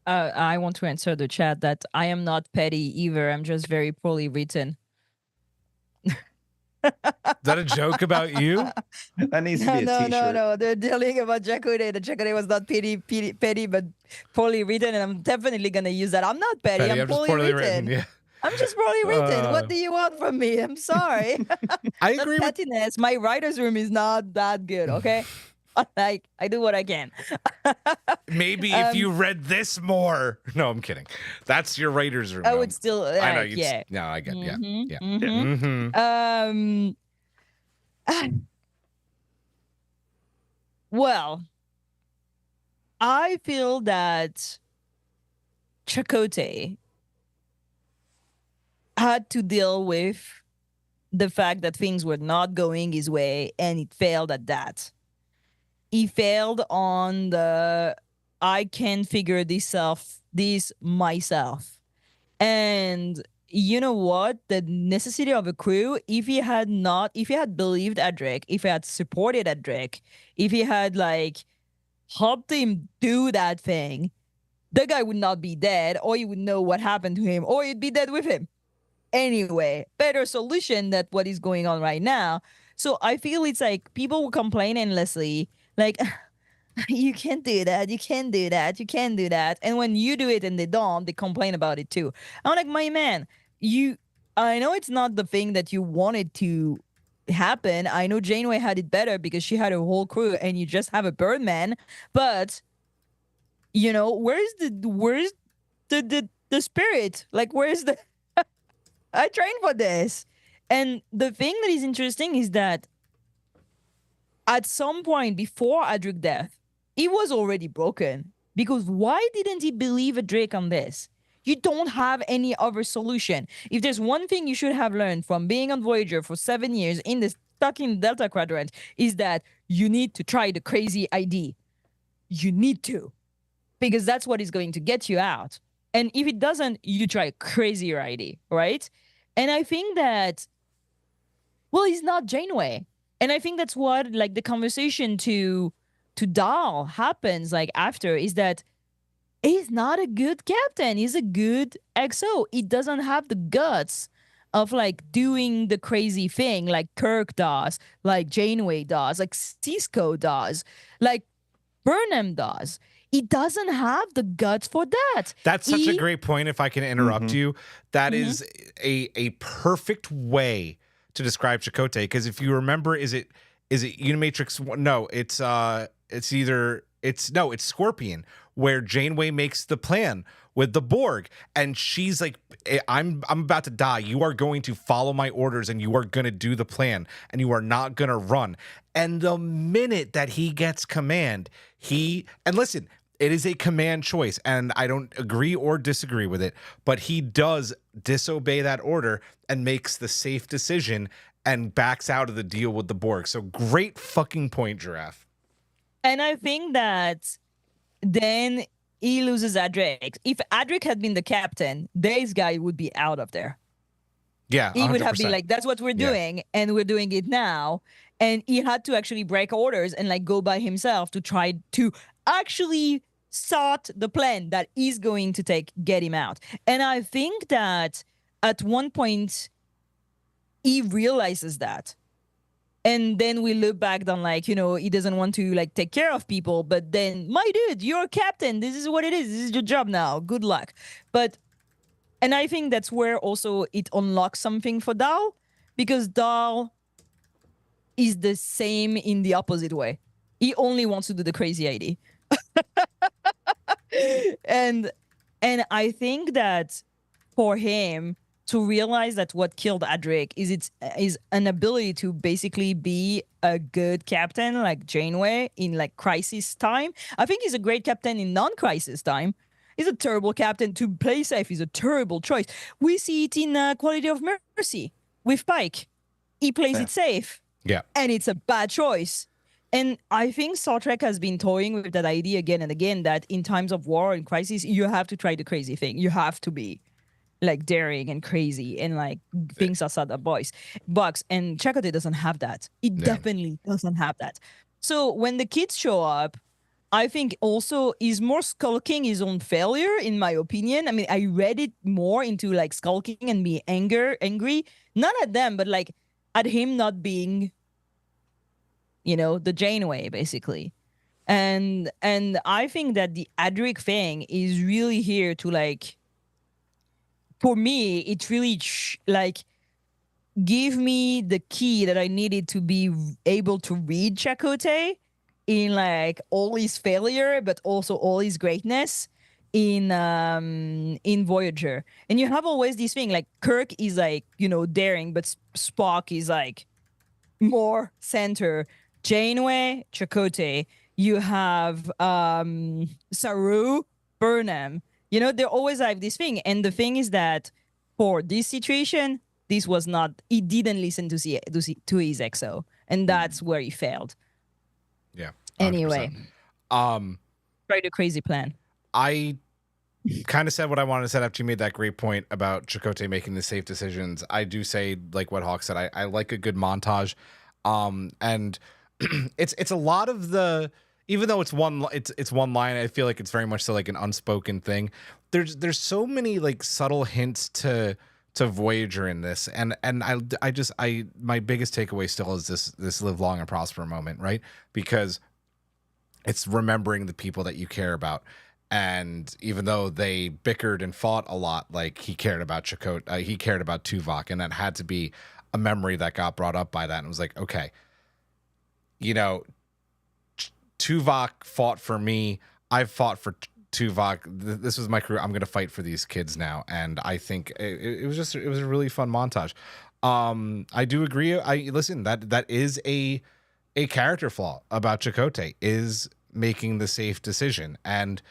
I want to answer the chat that I am not petty either. I'm just very poorly written. Is that a joke about you? That needs to be a t-shirt. No. They're dealing about Chakotay. The Chakotay was not petty, but poorly written, and I'm definitely gonna use that. I'm not petty. I'm poorly written. Yeah. I'm just poorly written. What do you want from me? I'm sorry. I agree. Pettiness. My writer's room is not that good. Okay. Like, I do what I can. Maybe if you read this more. No, I'm kidding. That's your writer's room. I would still. I know. Yeah. No, I get. Well, I feel that Chakotay had to deal with the fact that things were not going his way, and it failed at that. He failed on the I can figure this myself. And you know what? The necessity of a crew, if he had believed Adric, if he had supported Adric, if he had like helped him do that thing, the guy would not be dead, or you would know what happened to him, or you'd be dead with him. Anyway, better solution than what is going on right now. So I feel it's like people will complain endlessly, like, you can't do that, you can't do that, you can't do that. And when you do it and they don't, they complain about it too. I'm like, my man, I know it's not the thing that you wanted to happen. I know Janeway had it better because she had a whole crew and you just have a Birdman. But, you know, where's the spirit? Like, where's the... I trained for this. And the thing that is interesting is that at some point before Adric's death, he was already broken. Because why didn't he believe Adric on this? You don't have any other solution. If there's one thing you should have learned from being on Voyager for 7 years stuck in Delta Quadrant, is that you need to try the crazy ID. you need to, because that's what is going to get you out. And if it doesn't, you try a crazier idea, right? And I think that, well, he's not Janeway. And I think that's what, like, the conversation to Dahl happens, like, after, is that he's not a good captain. He's a good XO. He doesn't have the guts of, like, doing the crazy thing like Kirk does, like Janeway does, like Cisco does, like Burnham does. He doesn't have the guts for that. That's such a great point. If I can interrupt you, that Mm-hmm. is a perfect way to describe Chakotay. Because if you remember, is it Unimatrix? No, it's Scorpion, where Janeway makes the plan with the Borg, and she's like, I'm about to die. You are going to follow my orders, and you are going to do the plan, and you are not going to run. And the minute that he gets command, and listen, it is a command choice, and I don't agree or disagree with it, but he does disobey that order and makes the safe decision and backs out of the deal with the Borg. So great fucking point, Giraffe. And I think that then he loses Adric. If Adric had been the captain, this guy would be out of there. Yeah, He would have been 100%. like, that's what we're doing, and we're doing it now. And he had to actually break orders and, like, go by himself to try to actually start the plan that is going to get him out. And I think that at one point he realizes that. And then we look back on, like, you know, he doesn't want to, like, take care of people, but then, my dude, you're a captain. This is what it is. This is your job now. Good luck. And I think that's where also it unlocks something for Dahl, because Dahl is the same in the opposite way. He only wants to do the crazy idea. and I think that for him to realize that what killed Adric is an ability to basically be a good captain like Janeway in, like, crisis time. I think he's a great captain in non-crisis time. He's a terrible captain to play safe. He's a terrible choice. We see it in Quality of Mercy with Pike. He plays it safe. Yeah. And it's a bad choice. And I think Star Trek has been toying with that idea again and again, that in times of war and crisis, you have to try the crazy thing. You have to be, like, daring and crazy and, like, things outside the box. And Chakotay doesn't have that. It definitely doesn't have that. So when the kids show up, I think also he's more skulking his own failure, in my opinion. I mean, I read it more into, like, skulking and being angry, not at them, but, like, at him not being, you know, the Janeway, basically. And I think that the Adric thing is really here to, like, for me, it really like give me the key that I needed to be able to read Chakotay in, like, all his failure, but also all his greatness in Voyager. And you have always this thing, like, Kirk is, like, you know, daring, but Spock is, like, more center. Janeway, Chakotay. You have Saru, Burnham. You know, they always have this thing. And the thing is that for this situation, this was not, he didn't listen to his XO. And that's where he failed. Yeah. 100%. Anyway. Try the crazy plan. I kind of said what I wanted to set up. You made that great point about Chakotay making the safe decisions. I do say, like what Hawk said, I like a good montage. And it's a lot of the, even though it's one line, I feel like it's very much so, like, an unspoken thing. There's so many, like, subtle hints to Voyager in this, and I my biggest takeaway still is this live long and prosper moment, right? Because it's remembering the people that you care about. And even though they bickered and fought a lot, like, he cared about Chakotay, he cared about Tuvok, and that had to be a memory that got brought up by that. And it was like, okay, you know, Tuvok fought for me. I've fought for Tuvok. This was my career. I'm going to fight for these kids now. And I think it was a really fun montage. I do agree. Listen, that is a character flaw about Chakotay, is making the safe decision. And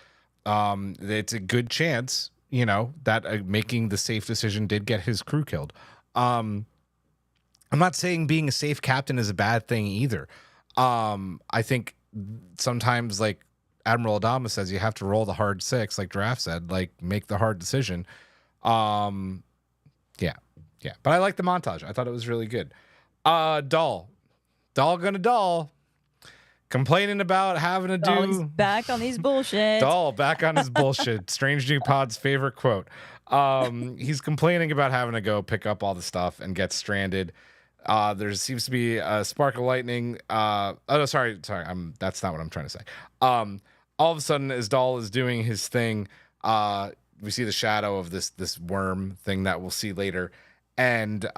it's a good chance, you know, that making the safe decision did get his crew killed. I'm not saying being a safe captain is a bad thing either. I think sometimes, like, Admiral Adama says, you have to roll the hard 6, like Draft said, like make the hard decision. Yeah. But I like the montage. I thought it was really good. Doll gonna doll. Complaining about having to Doll is do back on his bullshit. Doll back on his bullshit. Strange New Pod's favorite quote. He's complaining about having to go pick up all the stuff and get stranded. There seems to be a spark of lightning. Sorry. That's not what I'm trying to say. All of a sudden, as Doll is doing his thing, we see the shadow of this worm thing that we'll see later, and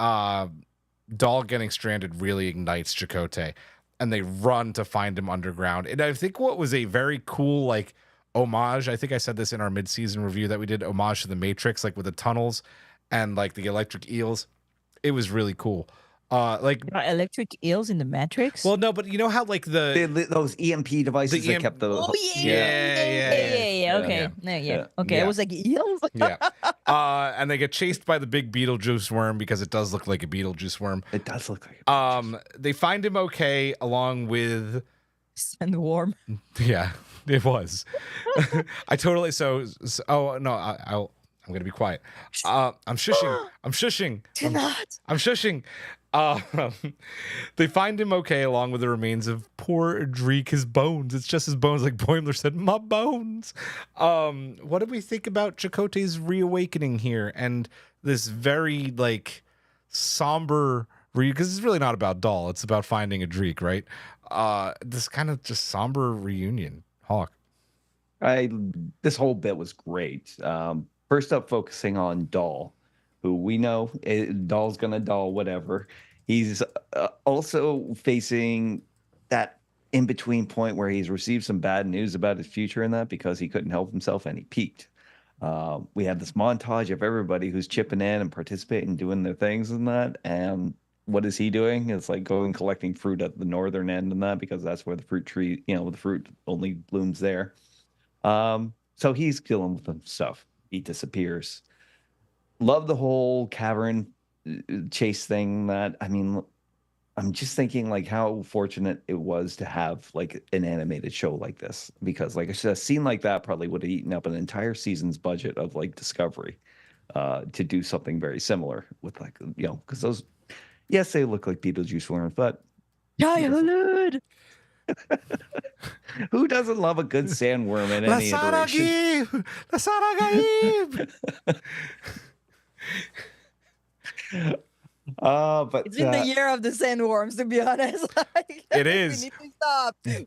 Doll getting stranded really ignites Chakotay, and they run to find him underground. And I think what was a very cool like homage, I think I said this in our mid-season review that we did, homage to the Matrix, like with the tunnels and like the electric eels. It was really cool. Like electric eels in the Matrix. Well, no, but you know how like those EMP devices that kept the. Oh yeah. Okay. Yeah. Okay. I was like eels. Yeah. And they get chased by the big Beetlejuice worm because it does look like a Beetlejuice worm. It does look like. A they find him okay along with. Sandworm. Yeah, it was. I totally oh no, I'm gonna be quiet. I'm shushing. Do not. I'm shushing. They find him okay along with the remains of poor Dreek, his bones. It's just his bones, like Boimler said, my bones. What did we think about Chakotay's reawakening here and this very like somber because it's really not about Doll, it's about finding a Dreek, right? This kind of just somber reunion. Hawk. This whole bit was great. First up, focusing on Doll, who we know Doll's gonna doll whatever. He's also facing that in between point where he's received some bad news about his future in that because he couldn't help himself and he peaked. We have this montage of everybody who's chipping in and participating, doing their things and that. And what is he doing? It's like going collecting fruit at the northern end and that because that's where the fruit tree, the fruit only blooms there. So he's dealing with some stuff. He disappears. Love the whole cavern chase thing. I'm just thinking like how fortunate it was to have like an animated show like this because like a scene like that probably would have eaten up an entire season's budget of like Discovery to do something very similar with like because those they look like Beetlejuice worms, but childhood. Who doesn't love a good sandworm in any iteration? But it's in the year of the sandworms, to be honest. It is.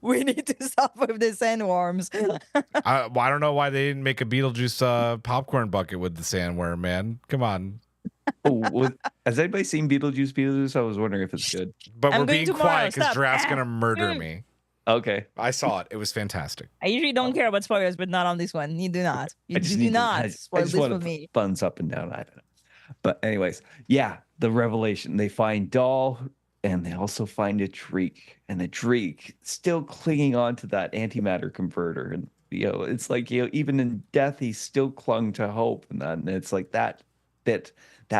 We need to stop with the sandworms. I don't know why they didn't make a Beetlejuice popcorn bucket with the sandworm, man. Come on. Has anybody seen Beetlejuice? I was wondering if it's good. But we're being quiet because Draft's going to murder me. Okay. I saw it. It was fantastic. I usually don't care about spoilers, but not on this one. You do not. You do not spoil this for me. Thumbs up and down. I don't know. But anyways, the revelation. They find Doll and they also find a Dreek. And the Dreek still clinging on to that antimatter converter. And, it's like, even in death, he still clung to hope. And it's like that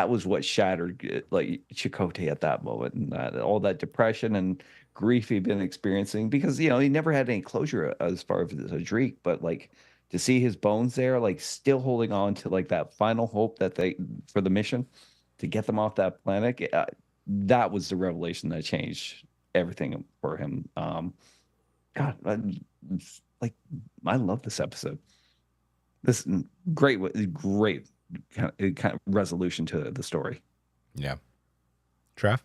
was what shattered like Chakotay at that moment. And all that depression and grief he'd been experiencing because, he never had any closure as far as a Dreek. But like, to see his bones there, like still holding on to like that final hope that for the mission to get them off that planet, that was the revelation that changed everything for him. God, I love this episode. This great kind of resolution to the story. Yeah. Trev?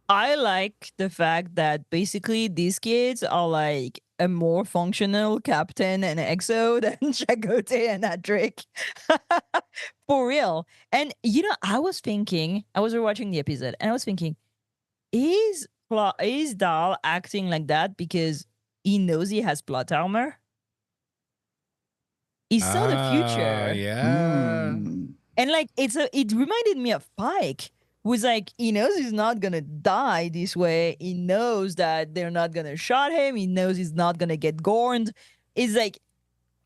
I like the fact that basically these kids are like a more functional Captain and EXO than Chakotay and Adric. For real. And I was rewatching the episode and I was thinking, is Dahl acting like that because he knows he has plot armor? He saw the future. Yeah. And like it reminded me of Pike. Who's like, he knows he's not gonna die this way. He knows that they're not gonna shot him. He knows he's not gonna get gorned. It's like,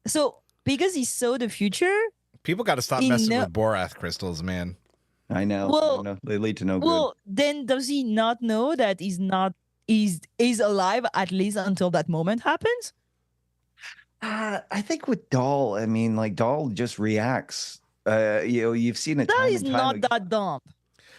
so because he saw the future. People got to stop messing with Borath crystals, man. I know. Well, they lead to no good. Well, then does he not know that he's alive at least until that moment happens? I think with Dahl, I mean, like Dahl just reacts. You've seen it That time is and time not again. that dumb.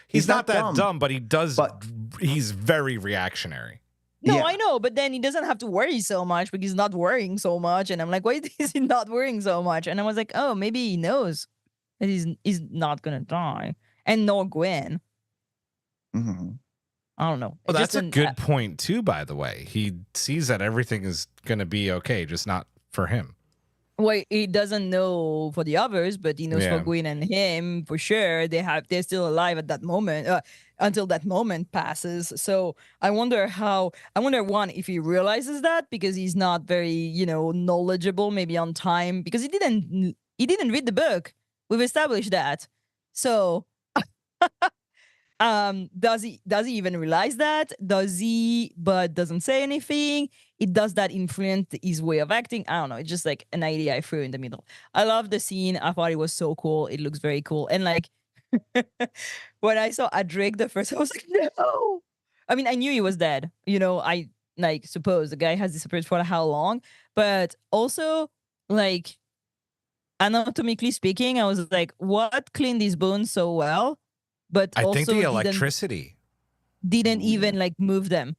He's not that dumb, but he does. But He's very reactionary. No, Yeah. I know, but then he doesn't have to worry so much because he's not worrying so much. And I'm like, why is he not worrying so much? And I was like, oh, maybe he knows that he's not gonna die, and nor Gwen. Mhm. I don't know. Well, It that's just a an- good point too. By the way, he sees that everything is going to be okay, just not for him. Well, he doesn't know for the others, but he knows Yeah. for Gwen and him for sure. They're still alive at that moment until that moment passes. So I wonder one, if he realizes that because he's not very knowledgeable maybe on time because he didn't read the book. We've established that. So does he even realize that? Does he but doesn't say anything? It does that influence his way of acting? I don't know. It's just like an idea I threw in the middle. I love the scene. I thought it was so cool. It looks very cool. And like when I saw Drake the first, I was like, no. I mean, I knew he was dead. I like suppose the guy has disappeared for how long, but also like anatomically speaking, I was like, what cleaned these bones so well? But I also think the didn't electricity. didn't Ooh, even yeah. like move them.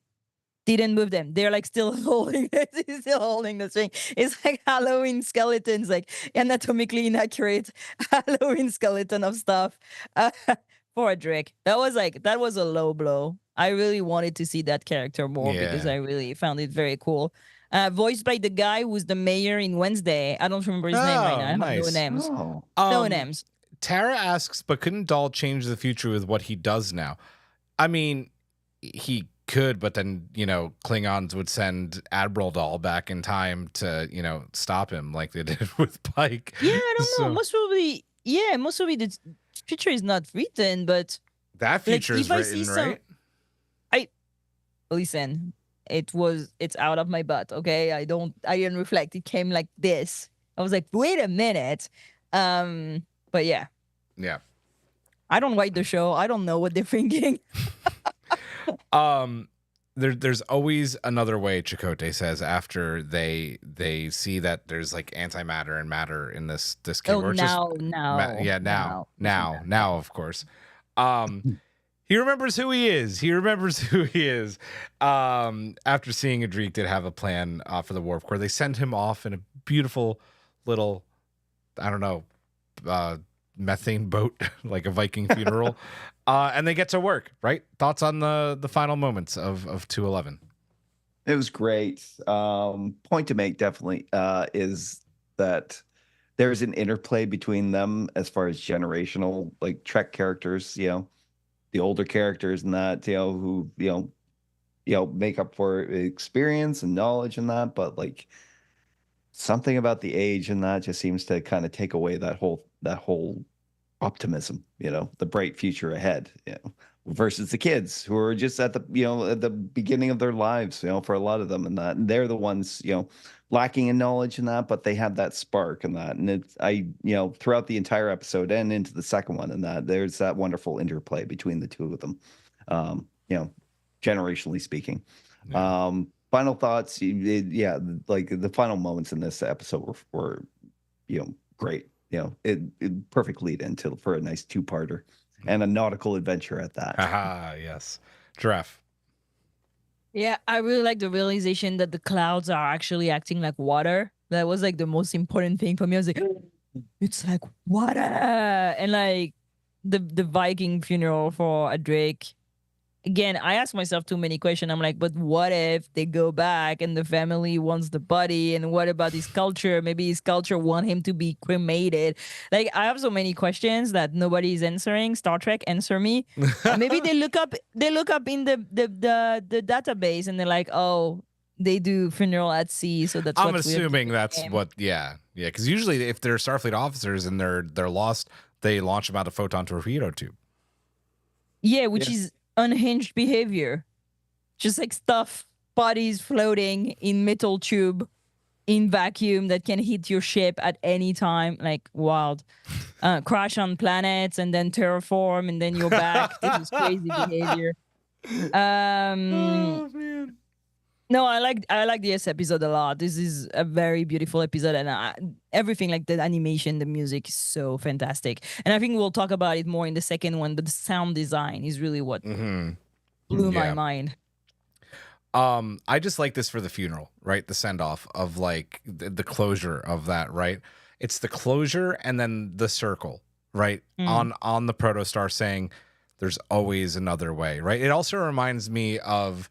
Didn't move them. They're like still holding it. He's still holding the string. It's like Halloween skeletons, like anatomically inaccurate Halloween skeleton of stuff. For Drake. That was a low blow. I really wanted to see that character more because Yeah. I really found it very cool. Voiced by the guy who's the mayor in Wednesday. I don't remember his name right now. I have no nice. names. Oh, No names. Tara asks, but couldn't Dahl change the future with what he does now? I mean, he could, but then, Klingons would send Admiral Dahl back in time to, stop him like they did with Pike. Yeah, I don't know. So- Most probably the future is not written, but That future is if I see written, some- right? listen, it's out of my butt, okay? I didn't reflect. It came like this. I was like, wait a minute. But yeah. Yeah. I don't write the show. I don't know what they're thinking. There's always another way, Chakotay says, after they see that there's like antimatter and matter in this cube. Oh, or now, now, of course. He remembers who he is. After seeing Adric did have a plan for the warp core, they send him off in a beautiful little, I don't know, methane boat, like a Viking funeral. And they get to work, right? Thoughts on the final moments of 211? it was great. Point to make definitely is that there's an interplay between them as far as generational, like Trek characters, the older characters and that, who, make up for experience and knowledge and that, but like something about the age and that just seems to kind of take away that whole optimism, the bright future ahead, versus the kids who are just at the beginning of their lives, for a lot of them, and they're the ones, lacking in knowledge and that, but they have that spark and that, and throughout the entire episode and into the second one, and that there's that wonderful interplay between the two of them, generationally speaking. Yeah. Final thoughts, like the final moments in this episode were great. It perfect lead into for a nice two-parter and a nautical adventure at that. Yes. Giraffe. Yeah, I really like the realization that the clouds are actually acting like water. That was like the most important thing for me. I was like, it's like water. And like the Viking funeral for a Drake. Again, I ask myself too many questions. I'm like, but what if they go back and the family wants the body? And what about his culture? Maybe his culture want him to be cremated. Like, I have so many questions that nobody is answering. Star Trek, answer me. Maybe they look up in the database and they're like, oh, they do funeral at sea, so that's. I'm assuming that's what. Yeah. Because usually, if they're Starfleet officers and they're lost, they launch them out a photon torpedo tube. Yeah, which is unhinged behavior, just like stuff, bodies floating in metal tube in vacuum that can hit your ship at any time, like wild. Crash on planets and then terraform and then you're back. This is crazy behavior. Oh man. No, I like this episode a lot. This is a very beautiful episode, and everything like the animation, the music is so fantastic. And I think we'll talk about it more in the second one. But the sound design is really what blew my mind. I just like this for the funeral, right? The send off of like the closure of that, right? It's the closure and then the circle, right? On the Protostar saying there's always another way, right? It also reminds me of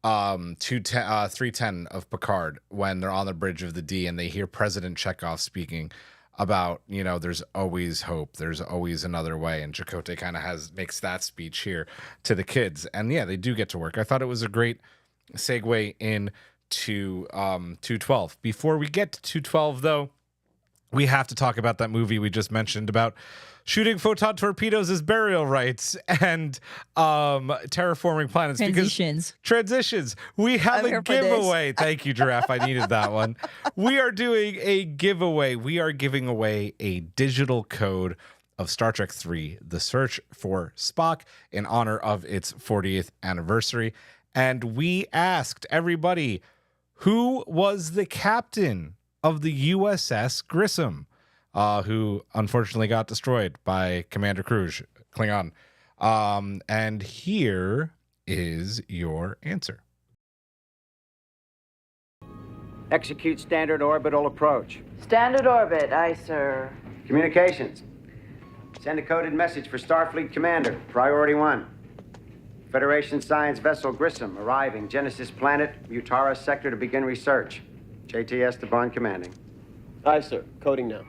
310 of Picard when they're on the bridge of the D and they hear President Chekhov speaking about, you know, there's always hope, there's always another way, and Chakotay kind of makes that speech here to the kids, and yeah, they do get to work. I thought it was a great segue in to 212. Before we get to 212 though, we have to talk about that movie we just mentioned about shooting photon torpedoes as burial rites and terraforming planets. Transitions. We have a giveaway. Thank you, Giraffe. I needed that one. We are doing a giveaway. We are giving away a digital code of Star Trek 3, The Search for Spock, in honor of its 40th anniversary. And we asked everybody, who was the captain of the USS Grissom, who unfortunately got destroyed by Commander Cruz, Klingon. And here is your answer. Execute standard orbital approach. Standard orbit, aye, sir. Communications. Send a coded message for Starfleet Commander, Priority 1. Federation science vessel Grissom arriving Genesis planet, Mutara sector to begin research. JTS Esteban commanding. Aye, sir. Coding now.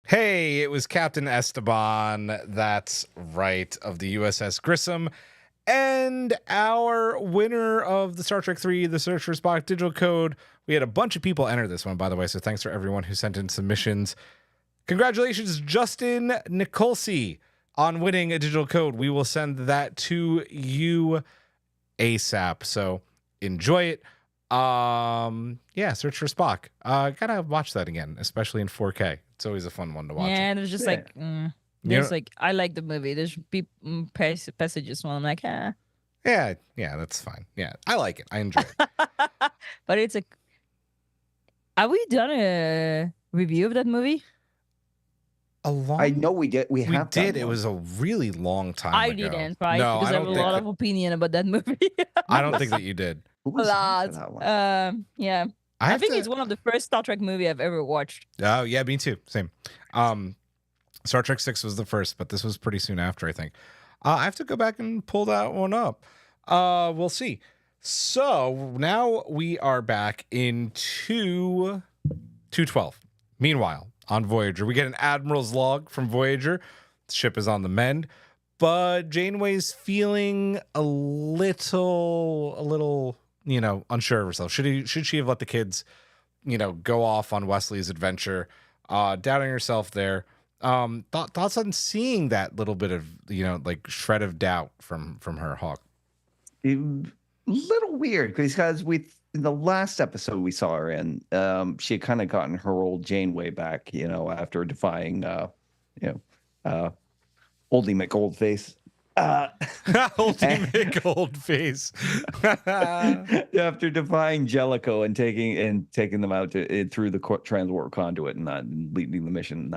Hey, it was Captain Esteban, that's right, of the USS Grissom. And our winner of the Star Trek 3, The Search for Spock digital code. We had a bunch of people enter this one, by the way, so thanks for everyone who sent in submissions. Congratulations, Justin Nicolsi, on winning a digital code. We will send that to you ASAP. So enjoy it. Yeah, Search for Spock. Gotta watch that again, especially in 4K. It's always a fun one to watch. Yeah, there's just like there's like I like the movie. There's passages when I'm like, yeah, that's fine. Yeah, I like it. I enjoy it. But it's like, have we done a review of that movie? I know we did. We did. It was a really long time I ago. didn't, right? No, because I have a lot of opinion about that movie. I don't think that you did. Who was on for that one? Yeah. I think it's one of the first Star Trek movie I've ever watched. Oh, yeah, me too. Same. Star Trek 6 was the first, but this was pretty soon after, I think. I have to go back and pull that one up. We'll see. So now we are back into 212. Meanwhile, on Voyager, we get an Admiral's log from Voyager. The ship is on the mend, but Janeway's feeling a little, you know, unsure of herself. Should she have let the kids, you know, go off on Wesley's adventure? Doubting herself there. Thoughts on seeing that little bit of, you know, like shred of doubt from her, Hawk? A little weird because in the last episode we saw her in, she had kind of gotten her old Janeway back, you know, after defying, Oldie McOldface. Oldie McOldface. After defying Jellicoe and taking them out through the transwarp conduit and not leading the mission,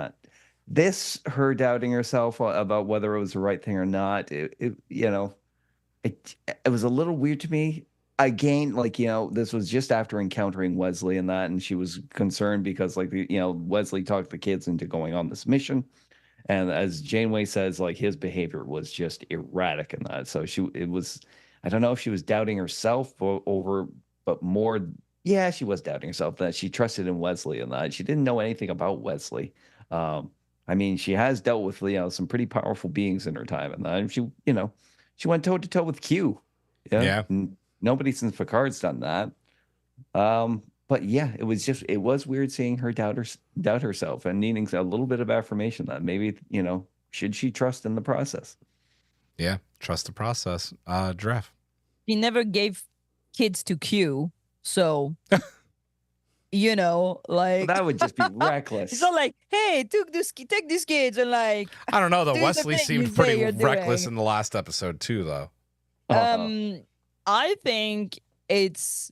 her doubting herself about whether it was the right thing or not. It was a little weird to me. Again, like, you know, this was just after encountering Wesley and that, and she was concerned because, like, you know, Wesley talked the kids into going on this mission. And as Janeway says, like, his behavior was just erratic in that. So I don't know if she was doubting herself but more, yeah, she was doubting herself that she trusted in Wesley and that. She didn't know anything about Wesley. I mean, she has dealt with, you know, some pretty powerful beings in her time and that. And she went toe to toe with Q. Yeah. Nobody since Picard's done that. But yeah, it was weird seeing her doubt herself and needing a little bit of affirmation that maybe, you know, should she trust in the process? Yeah, trust the process. Giraffe. He never gave kids to Q, so like That would just be reckless. it's not like, hey, take these kids and like I don't know though. do the Wesley thing you seemed say pretty you're reckless doing. in the last episode too, though. I think it's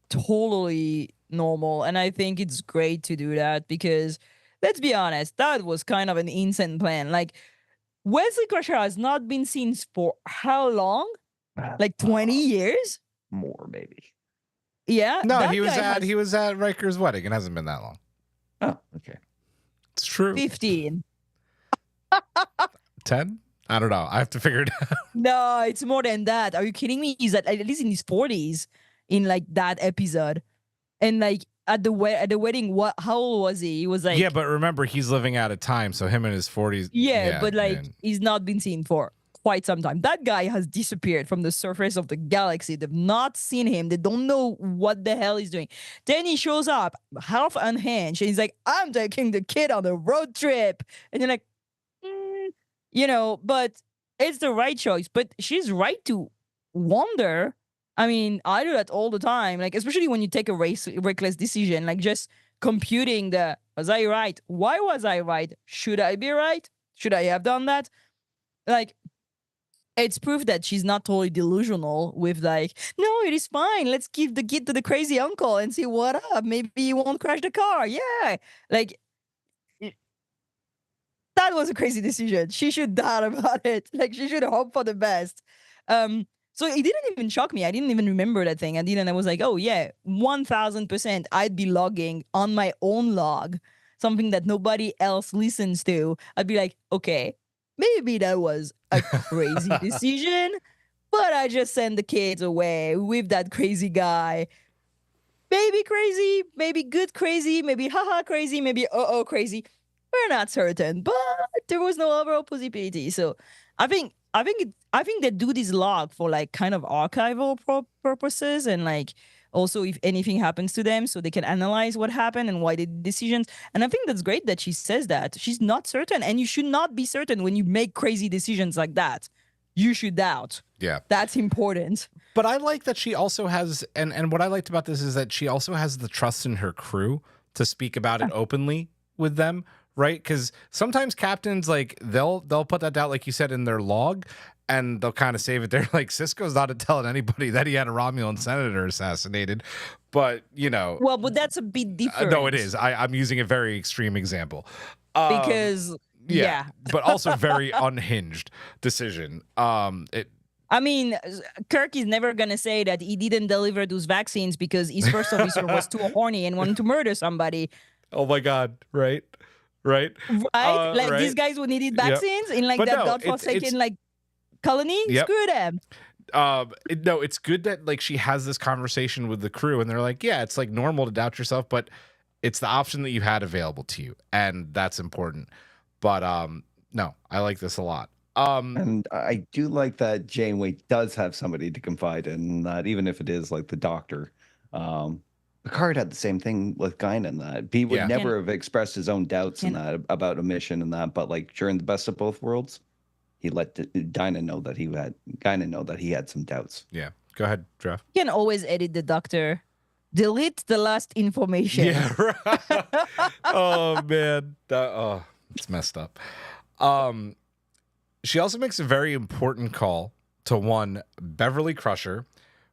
totally normal, and I think it's great to do that because let's be honest, that was kind of an insane plan. Like Wesley Crusher has not been seen for how long? Like 20 years? More maybe. Yeah. No, that he was guy at has Riker's wedding. It hasn't been that long. Oh, okay. It's true. 15. 10? I don't know. I have to figure it out. No, it's more than that. Are you kidding me? He's at least in his 40s in like that episode. And like at the wedding, how old was he? He was like, Yeah, but remember, he's living out of time, so him in his 40s. yeah, but like man. he's not been seen for quite some time. That guy has disappeared from the surface of the galaxy. They've not seen him. They don't know what the hell he's doing. Then he shows up half unhinged and he's like, I'm taking the kid on a road trip. And you're like, but it's the right choice. But she's right to wonder. I mean, I do that all the time. Like, especially when you take a reckless decision, like just computing was I right? Why was I right? Should I be right? Should I have done that? Like, it's proof that she's not totally delusional with like, no, it is fine. Let's give the kid to the crazy uncle and see what up. Maybe he won't crash the car. Yeah. Like, that was a crazy decision. She should doubt about it. Like, she should hope for the best. So it didn't even shock me. I didn't even remember that thing. I was like, oh yeah, 1000%. I'd be logging on my own log, something that nobody else listens to. I'd be like, okay, maybe that was a crazy decision, but I just sent the kids away with that crazy guy. Maybe crazy, maybe good crazy, maybe haha crazy, maybe crazy. We're not certain, but there was no overall possibility. So I think they do this log for like kind of archival purposes, and like also if anything happens to them, so they can analyze what happened and why they did decisions. And I think that's great that she says that she's not certain, and you should not be certain when you make crazy decisions like that. You should doubt. Yeah, that's important. But I like that she also has, and what I liked about this is that she also has the trust in her crew to speak about it openly with them. Right, because sometimes captains like they'll put that down, like you said, in their log, and they'll kind of save it there. Like Sisko's not telling anybody that he had a Romulan senator assassinated, but Well, but that's a bit different. No, it is. I'm using a very extreme example because yeah, but also very unhinged decision. I mean, Kirk is never gonna say that he didn't deliver those vaccines because his first officer was too horny and wanted to murder somebody. Oh my God! Right. Right. Like right. these guys who needed vaccines in like that godforsaken like colony. Yep. Screw them. No, it's good that like she has this conversation with the crew and they're like, yeah, it's like normal to doubt yourself, but it's the option that you had available to you, and that's important. But no, I like this a lot. And I do like that Janeway does have somebody to confide in, that even if it is like the doctor. Picard had the same thing with Guinan, that he would never have expressed his own doubts in that about a mission and that, but like during the best of both worlds, he let Guinan know that he had some doubts. Yeah, go ahead, Jeff. You can always edit the doctor. Delete the last information. Yeah, right. Oh man, it's messed up. She also makes a very important call to one Beverly Crusher,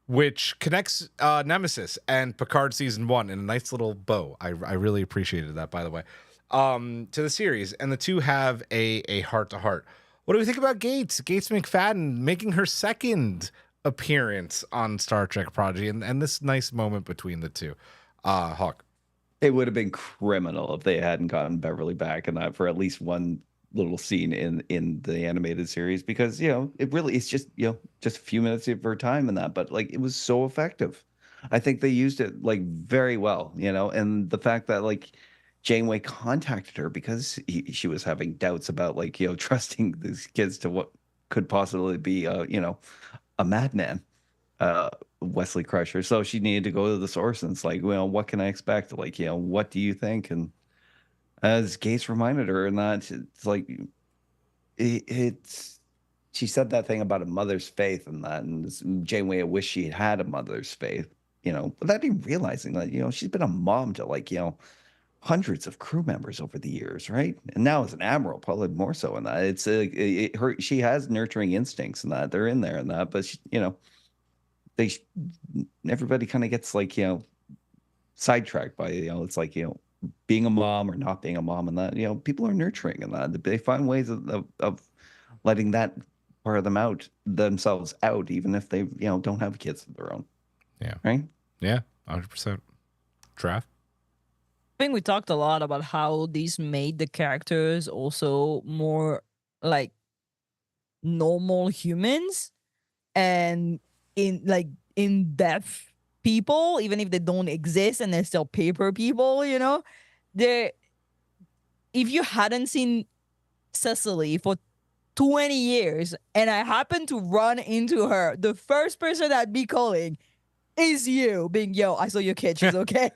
which connects Nemesis and Picard season 1 in a nice little bow. I really appreciated that, by the way, to the series. And the two have a heart-to-heart. What do we think about Gates McFadden making her second appearance on Star Trek Prodigy, and this nice moment between the two? Hawk. It would have been criminal if they hadn't gotten Beverly back in that for at least one little scene in the animated series, because it's just just a few minutes of her time in that, but like it was so effective. I think they used it like very well, and the fact that like Janeway contacted her because she was having doubts about like trusting these kids to what could possibly be a madman, Wesley Crusher. So she needed to go to the source, and it's like, well, what can I expect? Like, what do you think? And as Gates reminded her, and that it's like she said that thing about a mother's faith, and that, and Janeway wished she had a mother's faith, without even realizing that, she's been a mom to like, hundreds of crew members over the years, right? And now as an admiral, probably more so in that. It's she has nurturing instincts and that they're in there and that, but she, everybody kind of gets like, sidetracked by, it's like, being a mom or not being a mom and that, people are nurturing and that they find ways of letting that part of themselves out, even if they, don't have kids of their own. Yeah. Right. Yeah. 100%. Draft. I think we talked a lot about how these made the characters also more like normal humans and in depth people, even if they don't exist and they're still paper people, They're, if you hadn't seen Cecily for 20 years and I happened to run into her, the first person I'd be calling is you, being, yo, I saw your kid, she's okay.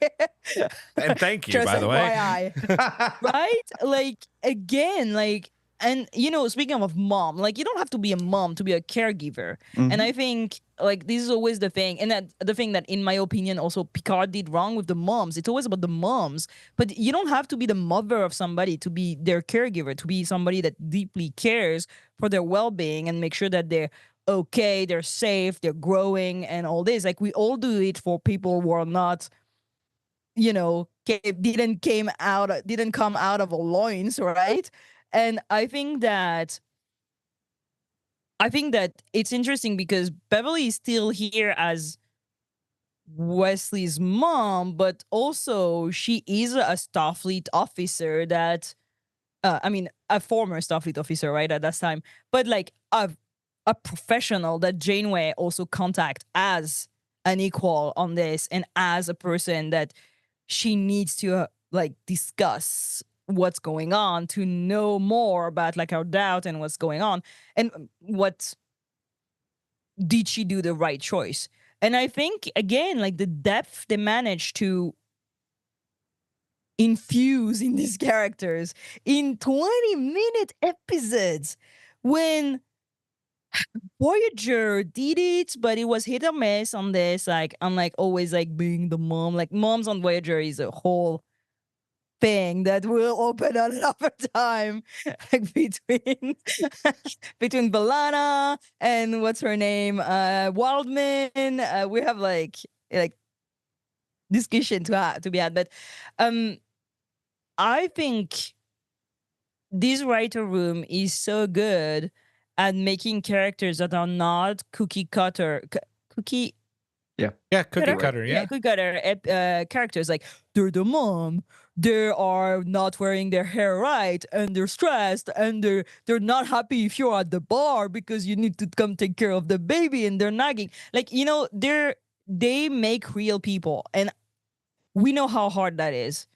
And thank you, Just by the way. FYI. Right? Like, again, like, and, speaking of mom, like, you don't have to be a mom to be a caregiver. Mhm. And I think, like, this is always the thing. And that the thing that, in my opinion, also Picard did wrong with the moms. It's always about the moms. But you don't have to be the mother of somebody to be their caregiver, to be somebody that deeply cares for their well-being and make sure that they're okay, they're safe, they're growing, and all this. Like, we all do it for people who are not, didn't come out of our loins, right? And I think that it's interesting because Beverly is still here as Wesley's mom, but also she is a Starfleet officer that, a former Starfleet officer, right, at that time, but like a professional that Janeway also contact as an equal on this and as a person that she needs to discuss what's going on, to know more about like our doubt and what's going on and what did she do the right choice. And I think, again, like the depth they managed to infuse in these characters in 20-minute episodes, when Voyager did it, but it was hit or miss on this. Like, unlike always like being the mom, like moms on Voyager is a whole thing that will open another time, like between between Valana and what's her name, Wildman. We have like discussion to be had, but I think this writer room is so good at making characters that are not cookie cutter. Cookie Cutter. Yeah. Cookie cutter characters. Like, they're the mom, they are not wearing their hair right, and they're stressed, and they're not happy if you're at the bar because you need to come take care of the baby, and they're nagging. Like, they make real people, and we know how hard that is,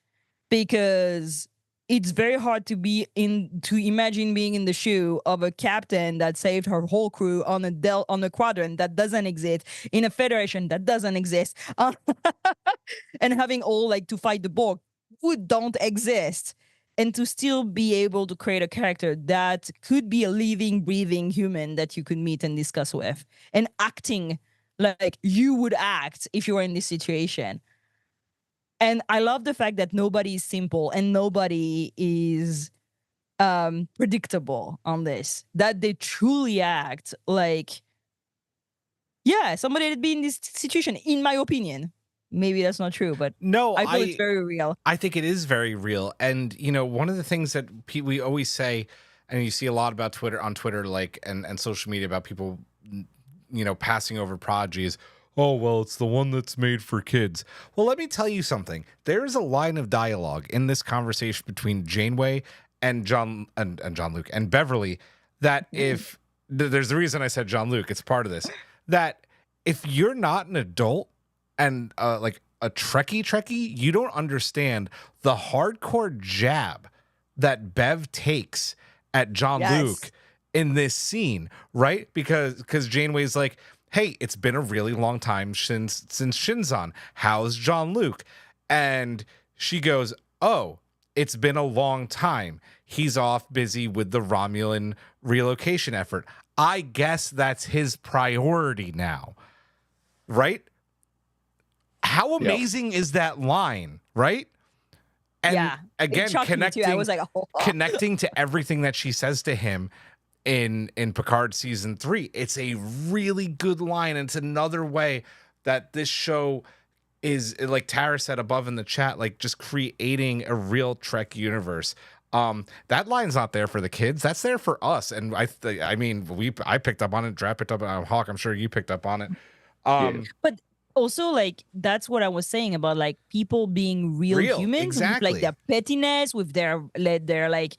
because it's very hard to imagine being in the shoe of a captain that saved her whole crew on a quadrant that doesn't exist, in a federation that doesn't exist, and having all to fight the Borg who don't exist, and to still be able to create a character that could be a living, breathing human that you could meet and discuss with, and acting like you would act if you were in this situation. And I love the fact that nobody is simple and nobody is predictable on this. That they truly act like, yeah, somebody that'd be in this situation, in my opinion. Maybe that's not true, but no, I feel it's very real. I think it is very real. And, one of the things that we always say, and you see a lot about on Twitter, and social media, about people, passing over Prodigy is, oh, well, it's the one that's made for kids. Well, let me tell you something. There's a line of dialogue in this conversation between Janeway and John Luke and Beverly that if there's the reason I said John Luke, it's part of this, that if you're not an adult and like a Trekkie, you don't understand the hardcore jab that Bev takes at John Luke in this scene, right? Because Janeway's like, hey, it's been a really long time since Shinzon. How's John Luke? And she goes, oh, it's been a long time. He's off busy with the Romulan relocation effort. I guess that's his priority now, right? how amazing is that line, right? And Yeah, it again, shocked me too. I was like, oh. connecting to everything that she says to him in Picard season 3. It's a really good line. And it's another way that this show is, like Tara said above in the chat, like just creating a real Trek universe. That line's not there for the kids. That's there for us. And I picked up on it. Draft picked up on it. Hawk, I'm sure you picked up on it. But also, like, that's what I was saying about like people being real humans, exactly. with like their pettiness, with their like,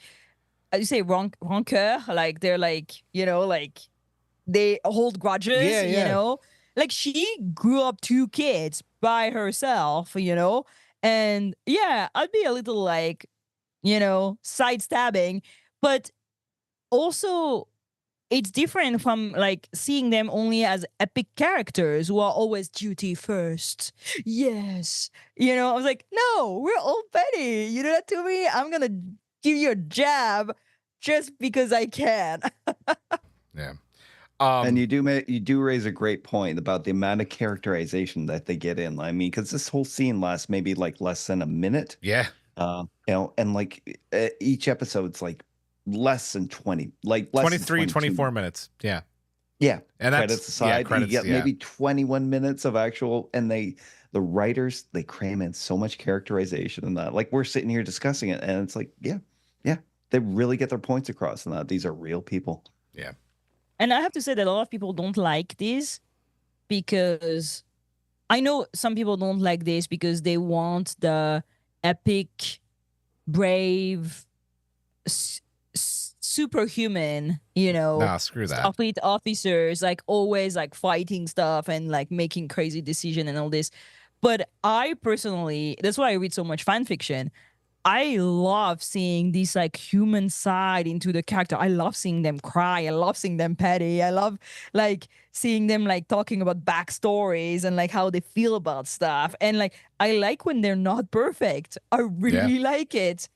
how do you say, rancœur? Like they're like, you know, like they hold grudges. You know, like she grew up 2 kids by herself. You know, and yeah, I'd be a little like, you know, sidestabbing, but also it's different from like seeing them only as epic characters who are always duty first. Yes. You know, I was like, no, we're all petty. You do that to me, I'm going to give you a jab just because I can. Yeah. And you do raise a great point about the amount of characterization that they get in. I mean, because this whole scene lasts maybe like less than a minute. Yeah. You know, and like each episode's like less than 20, like less 23, 24 minutes. Yeah. Yeah. And that's credits aside, you get maybe 21 minutes of actual, and the writers, they cram in so much characterization in that. Like we're sitting here discussing it, and it's like, yeah, they really get their points across in that. These are real people. Yeah. And I have to say that a lot of people don't like this because I know some people don't like this because they want the epic, brave, superhuman, you know, Nah, screw that. Starfleet officers, like always like fighting stuff and like making crazy decision and all this. But I personally, that's why I read so much fan fiction. I love seeing this like human side into the character. I love seeing them cry. I love seeing them petty. I love like seeing them like talking about backstories and like how they feel about stuff. And like I like when they're not perfect. I really like it.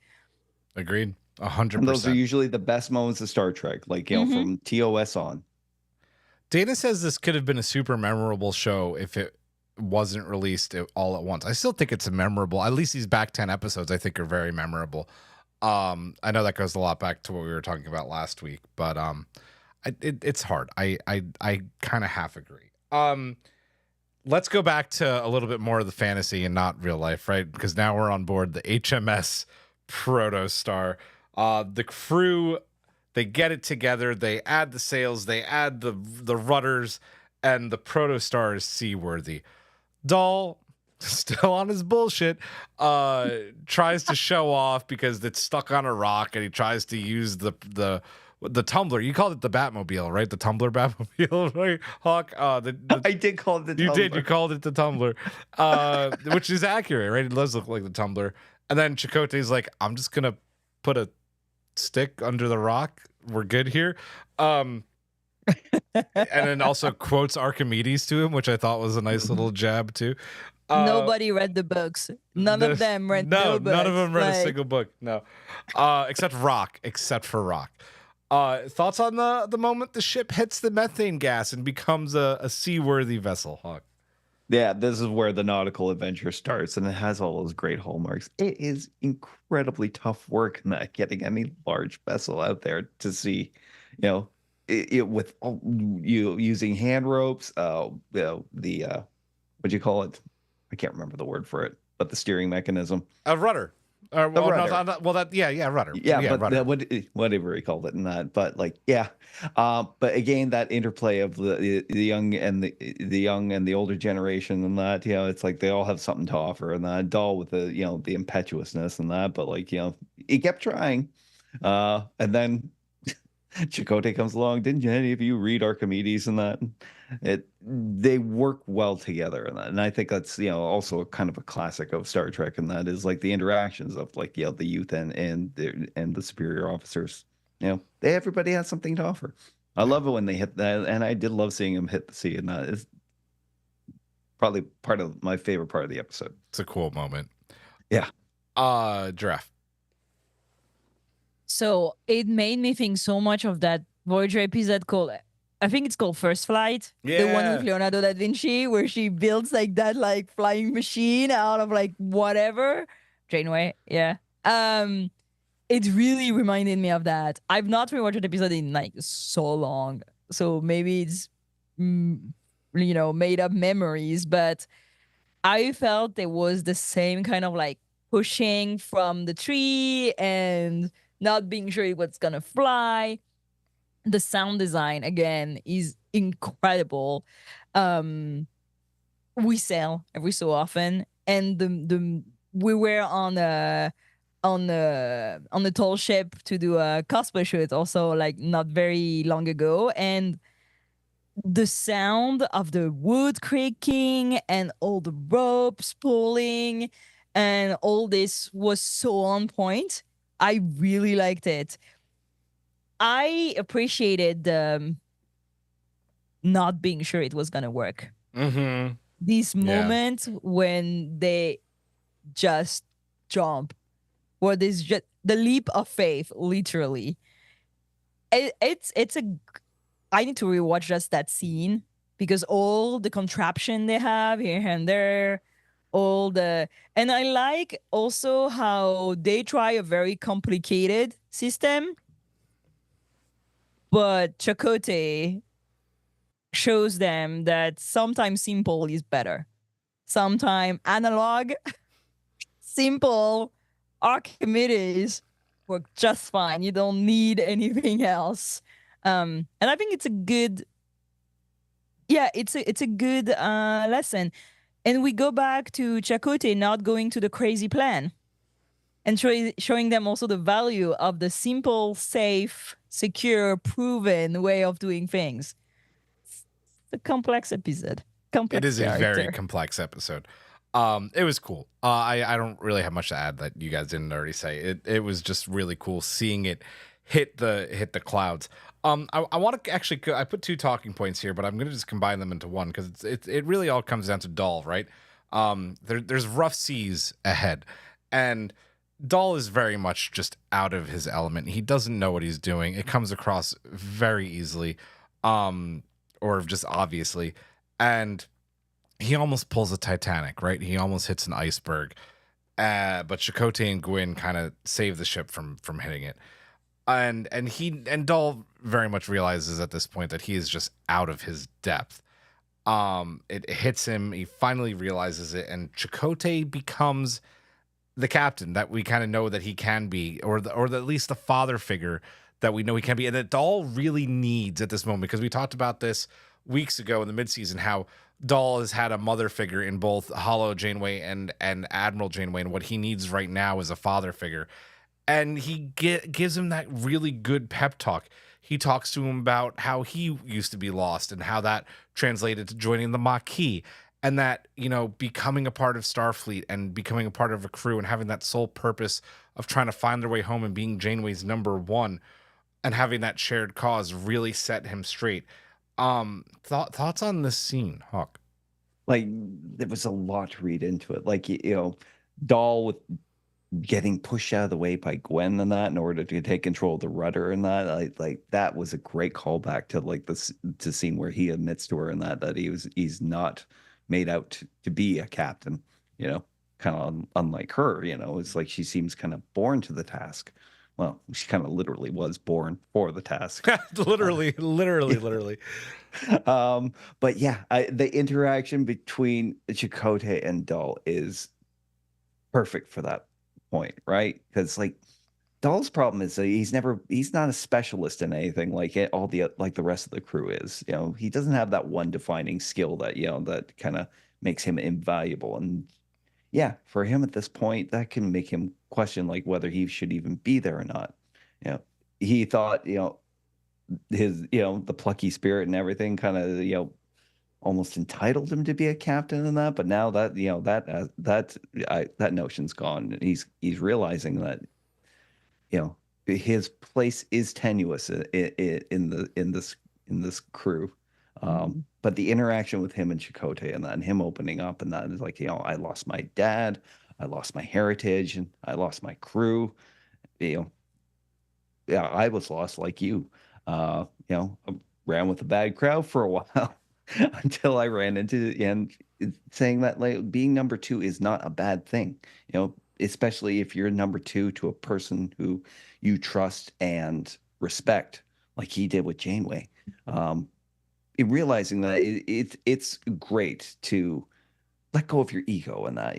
Agreed. 100%. And those are usually the best moments of Star Trek, like, you know, from TOS on. Dana says this could have been a super memorable show if it wasn't released all at once. I still think it's a memorable, at least these back 10 episodes I think are very memorable. I know that goes a lot back to what we were talking about last week, but it's hard. I kind of half agree. Let's go back to a little bit more of the fantasy and not real life, right? Because now we're on board the HMS Protostar. The crew, they get it together, they add the sails, they add the rudders, and the Protostar is seaworthy. Dahl, still on his bullshit, tries to show off because it's stuck on a rock, and he tries to use the tumbler. You called it the Batmobile, right? The tumbler Batmobile, right, Hawk? I did call it the tumbler. You did. You called it the tumbler, which is accurate, right? It does look like the tumbler. And then Chakotay's like, I'm just going to put a stick under the rock. We're good here. And then also quotes Archimedes to him, which I thought was a nice little jab too. Nobody read the books. None of them read no books. None of them read a single book. No. Except for Rock. Thoughts on the moment the ship hits the methane gas and becomes a seaworthy vessel, Hawk? Yeah, this is where the nautical adventure starts, and it has all those great hallmarks. It is incredibly tough work not getting any large vessel out there to see, you know, it with you using hand ropes, what do you call it? I can't remember the word for it, but the steering mechanism. A rudder. Rudder. Rudder. But rudder. Whatever he called it in that, but like, yeah. But again, that interplay of the young and the young and the older generation and that, you know, it's like they all have something to offer, and that Dahl with the, you know, the impetuousness and that, but like, you know, he kept trying, and then Chakotay comes along. Didn't any of you read Archimedes and that? They work well together, and I think that's, you know, also a kind of a classic of Star Trek, and that is like the interactions of like, you know, the youth and the superior officers. You know, everybody has something to offer. I love it when they hit that, and I did love seeing them hit the sea, and that is probably part of my favorite part of the episode. It's a cool moment. Yeah. Giraffe. So it made me think so much of that Voyager episode called I think it's called First Flight. The one Yeah. with Leonardo da Vinci, where she builds like that like flying machine out of like whatever. Janeway, yeah. It really reminded me of that. I've not rewatched an episode in like so long, so maybe it's made up memories, but I felt it was the same kind of like pushing from the tree and not being sure it was gonna fly. The sound design again is incredible. We sail every so often, and the we were on the tall ship to do a cosplay shoot also like not very long ago, and the sound of the wood creaking and all the ropes pulling and all this was so on point. I really liked it. I appreciated the not being sure it was gonna work. Mm-hmm. These moments when they just jump, where there's just the leap of faith, literally. It's a. I need to rewatch just that scene because all the contraption they have here and there, and I like also how they try a very complicated system, but Chakotay shows them that sometimes simple is better. Sometimes analog, simple, Archimedes work just fine. You don't need anything else. And I think it's a good, it's a good lesson. And we go back to Chakotay not going to the crazy plan and showing them also the value of the simple, safe, secure, proven way of doing things. It's a complex episode. Complex It is character. a very complex episode. It was cool. I don't really have much to add that you guys didn't already say. It was just really cool seeing it hit the clouds. I want to actually, I put 2 talking points here, but I'm going to just combine them into one because it really all comes down to Dahl, right? There's rough seas ahead, and Dahl is very much just out of his element. He doesn't know what he's doing. It comes across very easily, or just obviously, and he almost pulls a Titanic, right? He almost hits an iceberg, but Chakotay and Gwyn kind of save the ship from hitting it. And Dahl very much realizes at this point that he is just out of his depth. It hits him. He finally realizes it, and Chakotay becomes the captain that we kind of know that he can be, or at least the father figure that we know he can be, and that Dahl really needs at this moment, because we talked about this weeks ago in the midseason, how Dahl has had a mother figure in both Hollow Janeway and Admiral Janeway, and what he needs right now is a father figure. And he gives him that really good pep talk. He talks to him about how he used to be lost and how that translated to joining the Maquis, and that, becoming a part of Starfleet and becoming a part of a crew and having that sole purpose of trying to find their way home and being Janeway's number one and having that shared cause really set him straight. Thoughts on this scene, Hawk? Like, there was a lot to read into it. Like, Dahl with getting pushed out of the way by Gwen and that in order to take control of the rudder and that, like that was a great callback to like this to scene where he admits to her and that he's not made out to be a captain, kind of unlike her. It's like she seems kind of born to the task. Well, she kind of literally was born for the task. literally. But yeah, the interaction between Chakotay and Dahl is perfect for that point, right? Because like Dahl's problem is that he's not a specialist in anything like the rest of the crew is. He doesn't have that one defining skill that that kind of makes him invaluable. And yeah, for him at this point, that can make him question like whether he should even be there or not. He thought his the plucky spirit and everything kind of almost entitled him to be a captain in that, but now that that notion's gone. He's realizing that his place is tenuous in this crew. But the interaction with him and Chakotay and that, and him opening up and that is like, I lost my dad, I lost my heritage, and I lost my crew. I was lost like you. ran with a bad crowd for a while until I ran into and saying that like being number two is not a bad thing, especially if you're number two to a person who you trust and respect, like he did with Janeway. Realizing that it's great to let go of your ego and that,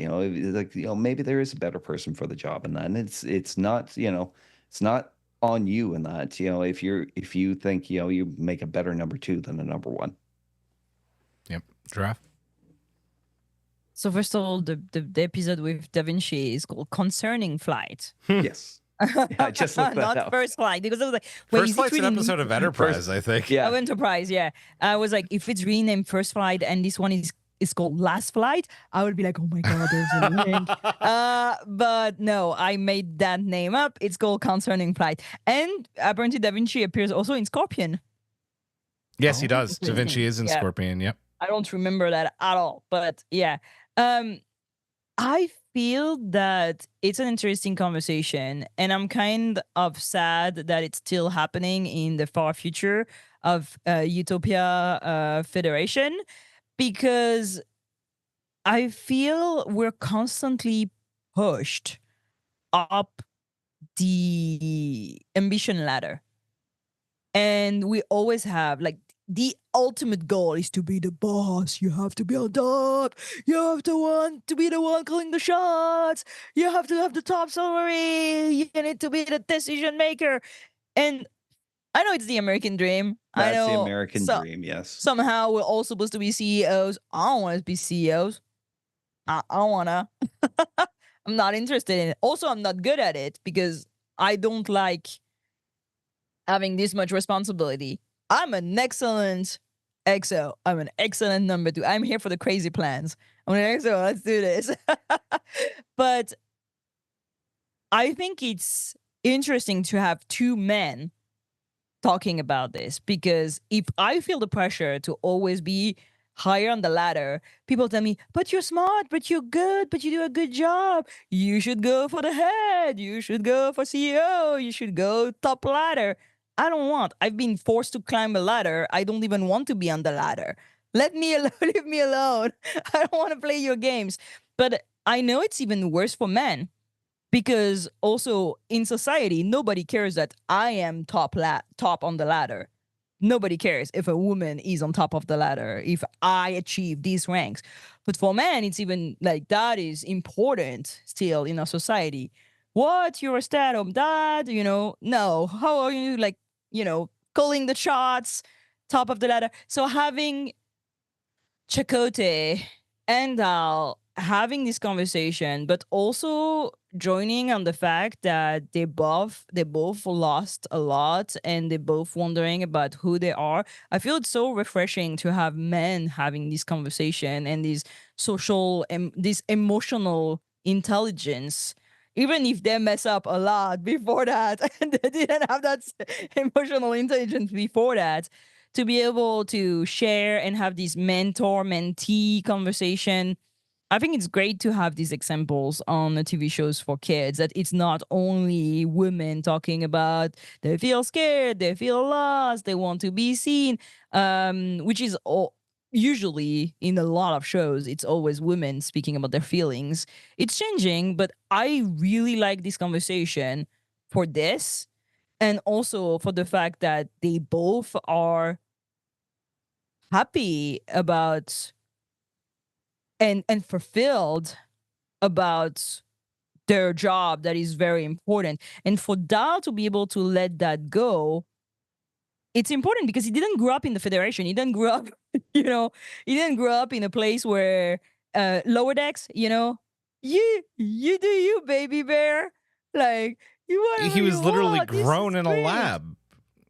maybe there is a better person for the job in that. And it's not, it's not on you in that, if you think, you make a better number two than a number one. Yep. Giraffe. So first of all, the episode with Da Vinci is called Concerning Flight. Yes. Yeah, I just looked that Not up. First Flight, because I was like, wait, First is it Flight's an really episode of Enterprise, I think. Yeah. Oh, Enterprise, yeah. I was like, if it's renamed First Flight and this one is called Last Flight, I would be like, oh my God, there's a link. But no, I made that name up. It's called Concerning Flight. And apparently Da Vinci appears also in Scorpion. Yes, he does. Da Vinci is in Yeah. Scorpion. Yep. I don't remember that at all, but yeah. I feel that it's an interesting conversation, and I'm kind of sad that it's still happening in the far future of Utopia Federation, because I feel we're constantly pushed up the ambition ladder. And we always have, like, the ultimate goal is to be the boss. You have to be on top. You have to want to be the one calling the shots. You have to have the top salary. You need to be the decision maker. And I know it's the American dream. I That's know the American dream, yes. somehow we're all supposed to be CEOs. I don't want to be CEOs. I don't want to. I'm not interested in it. Also, I'm not good at it because I don't like having this much responsibility. I'm an excellent XO. I'm an excellent number two. I'm here for the crazy plans. I'm an XO. Let's do this. But I think it's interesting to have two men talking about this, because if I feel the pressure to always be higher on the ladder, people tell me, but you're smart, but you're good, but you do a good job. You should go for the head. You should go for CEO. You should go top ladder. I don't want. I've been forced to climb a ladder. I don't even want to be on the ladder. Let me alone. Leave me alone. I don't want to play your games. But I know it's even worse for men, because also in society, nobody cares that I am top on the ladder. Nobody cares if a woman is on top of the ladder, if I achieve these ranks. But for men, it's even like that is important still in our society. What? You're a stay-at-home dad? No. How are you, like, calling the shots, top of the ladder? So having Chakotay and Al having this conversation, but also joining on the fact that they both lost a lot and they're both wondering about who they are. I feel it's so refreshing to have men having this conversation and this social and this emotional intelligence, even if they mess up a lot before that and they didn't have that emotional intelligence before that, to be able to share and have this mentor-mentee conversation. I think it's great to have these examples on the TV shows for kids, that it's not only women talking about they feel scared, they feel lost, they want to be seen, which is usually in a lot of shows, it's always women speaking about their feelings. It's changing, but I really like this conversation for this, and also for the fact that they both are happy about and fulfilled about their job that is very important. And for Dal to be able to let that go, it's important because he didn't grow up in the Federation. He didn't grow up, he didn't grow up in a place where lower decks, you do you, baby bear. Like, He was literally grown in a lab.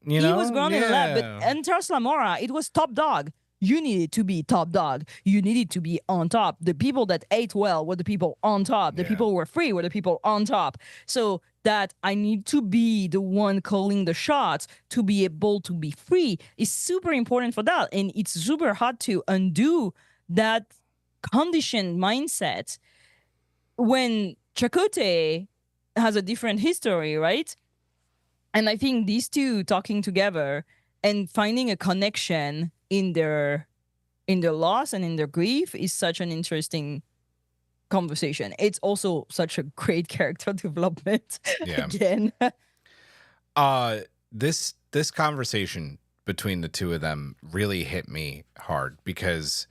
He was grown in a lab, but enter Slamora, it was top dog. You needed to be top dog. You needed to be on top. The people that ate well were the people on top. The people who were free were the people on top. So that I need to be the one calling the shots to be able to be free is super important for that. And it's super hard to undo that conditioned mindset when Chakotay has a different history, right? And I think these two talking together and finding a connection in their loss and in their grief is such an interesting conversation. It's also such a great character development. Yeah. Again. This conversation between the two of them really hit me hard because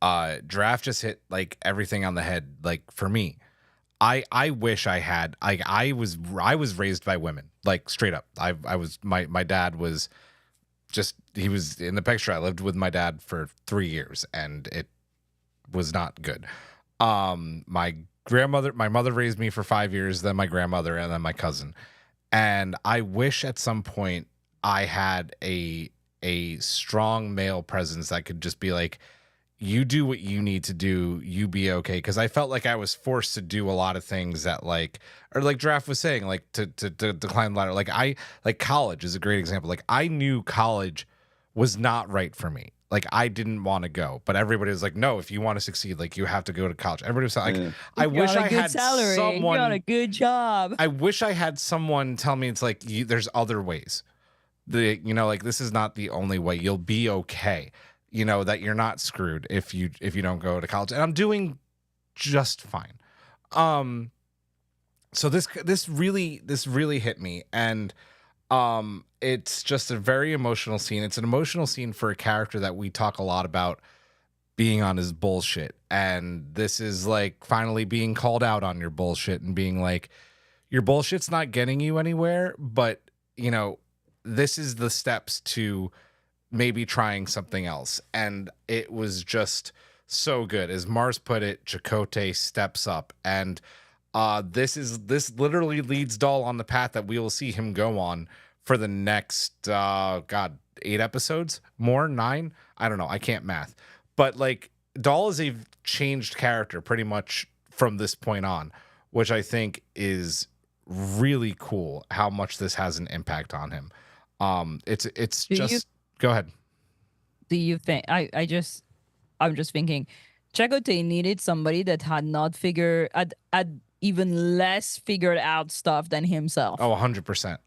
Draft just hit like everything on the head. Like for me, I wish I had I was raised by women, like straight up. I was my dad was just, he was in the picture. I lived with my dad for 3 years and it was not good. My mother raised me for 5 years, then my grandmother, and then my cousin. And I wish at some point I had a strong male presence that could just be like, you do what you need to do, you be okay. Because I felt like I was forced to do a lot of things that like Draft was saying, like to climb the ladder. Like college is a great example. Like I knew college was not right for me. Like I didn't want to go, but everybody was like, no, if you want to succeed, like you have to go to college. Everybody was like, I wish I had someone. You got a good job. I wish I had someone tell me it's like, there's other ways. Like this is not the only way. You'll be okay. That you're not screwed if you don't go to college. And I'm doing just fine. So this really hit me. And it's just a very emotional scene. It's an emotional scene for a character that we talk a lot about being on his bullshit. And this is like finally being called out on your bullshit and being like, your bullshit's not getting you anywhere, but this is the steps to maybe trying something else. And it was just so good. As Mars put it, Chakotay steps up. And this literally leads Dahl on the path that we will see him go on for the next 8 episodes, more 9. I don't know. I can't math, but like Dahl is a changed character pretty much from this point on, which I think is really cool how much this has an impact on him. It's just go ahead. Do you think I'm just thinking Chakotay needed somebody that had even less figured out stuff than himself. Oh, 100%.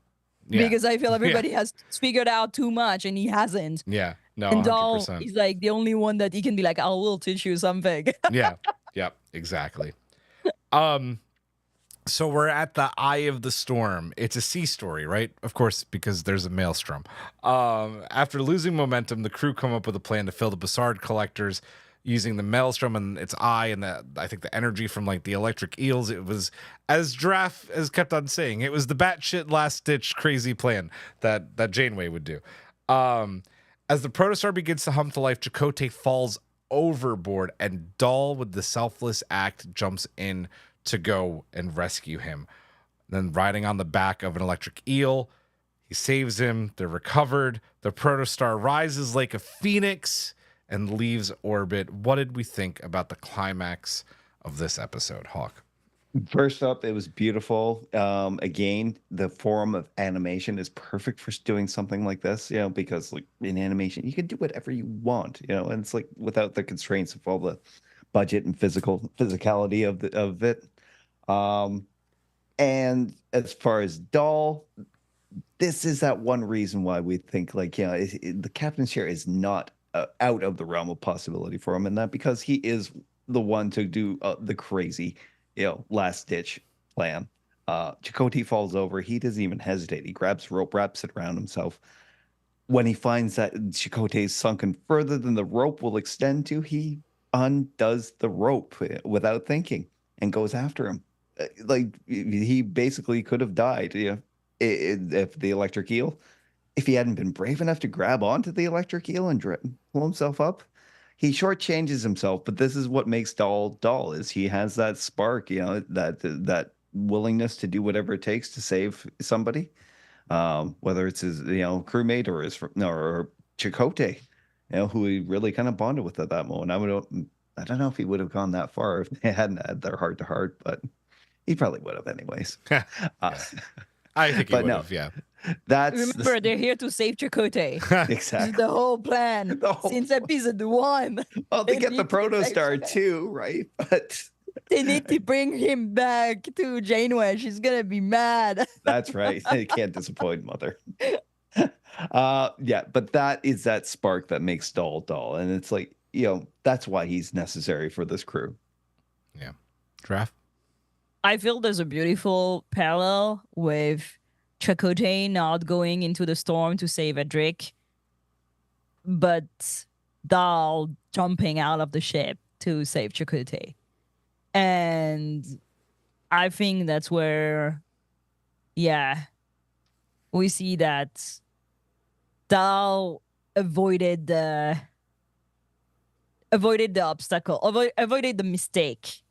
Yeah. Because I feel everybody has figured out too much and he hasn't. Yeah. No, and 100%. Dahl is like the only one that he can be like, I will teach you something. Yeah. Yep. Exactly. So we're at the eye of the storm. It's a sea story, right? Of course, because there's a maelstrom. After losing momentum, the crew come up with a plan to fill the Bassard collectors using the maelstrom and its eye and I think the energy from like the electric eels. It was, as Draft has kept on saying, it was the batshit last-ditch crazy plan that Janeway would do. As the Protostar begins to hum to life, Chakotay falls overboard and Dahl, with the selfless act, jumps in to go and rescue him. Then riding on the back of an electric eel, he saves him. They're recovered. The Protostar rises like a phoenix and leaves orbit. What did we think about the climax of this episode, Hawk? First up, it was beautiful. Again, the form of animation is perfect for doing something like this, because like in animation, you can do whatever you want, and it's like without the constraints of all the budget and physicality of it. And as far as Dahl, this is that one reason why we think like, the captain's chair is not out of the realm of possibility for him, and that because he is the one to do the crazy, last ditch plan. Chakotay falls over. He doesn't even hesitate. He grabs rope, wraps it around himself. When he finds that Chakotay is sunken further than the rope will extend to, he undoes the rope without thinking and goes after him. Like he basically could have died, if the electric eel, if he hadn't been brave enough to grab onto the electric eel and pull himself up. He shortchanges himself, but this is what makes Dahl, is he has that spark, that willingness to do whatever it takes to save somebody, whether it's his, crewmate or or Chakotay, who he really kind of bonded with at that moment. I don't know if he would have gone that far if they hadn't had their heart to heart, but he probably would have anyways. I think he would have, yeah. Remember, they're here to save Chakotay. Exactly. This is the whole plan since episode 1. Well, they get the Protostar too, right? But they need to bring him back to Janeway. She's gonna be mad. That's right. They can't disappoint Mother. Yeah, but that is that spark that makes Dahl, and it's like, that's why he's necessary for this crew. Yeah. Draft. I feel there's a beautiful parallel with Chakotay not going into the storm to save Edric, but Dahl jumping out of the ship to save Chakotay. And I think that's where, we see that Dahl avoided the obstacle, avoided the mistake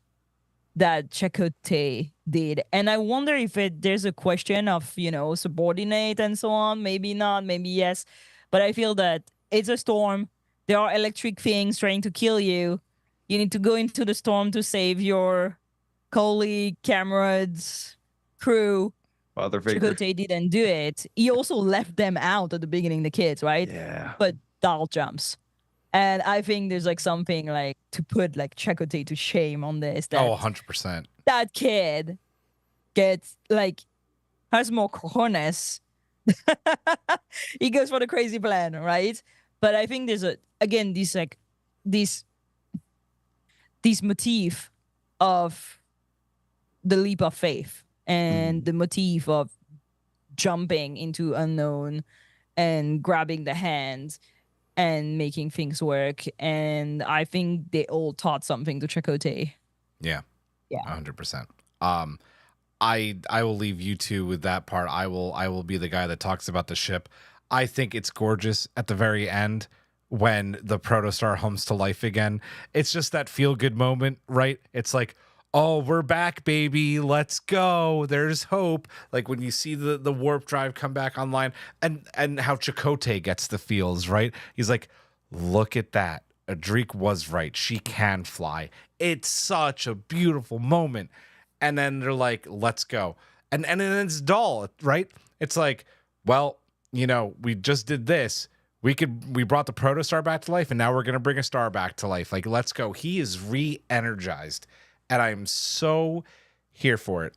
that Chakotay did. And I wonder if there's a question of, subordinate and so on. Maybe not, maybe yes. But I feel that it's a storm. There are electric things trying to kill you. You need to go into the storm to save your colleague, comrades, crew. Father figure. Chakotay didn't do it. He also left them out at the beginning, the kids, right? Yeah. But Dahl jumps. And I think there's like something like to put like Chakotay to shame on this. That 100%. That kid gets has more cojones. He goes for the crazy plan, right? But I think there's this motif of the leap of faith and the motif of jumping into unknown and grabbing the hand and making things work. And I think they all taught something to Chakotay. Yeah. Yeah. 100%. I will leave you two with that part. I will be the guy that talks about the ship. I think it's gorgeous at the very end when the Protostar hums to life again. It's just that feel good moment, right? It's like, oh, we're back, baby. Let's go. There's hope. Like when you see the warp drive come back online, and how Chakotay gets the feels, right? He's like, look at that. Adric was right. She can fly. It's such a beautiful moment. And then they're like, let's go. And then it's Dahl, right? It's like, well, we just did this. We brought the Protostar back to life, and now we're gonna bring a star back to life. Like, let's go. He is re-energized. And I'm so here for it.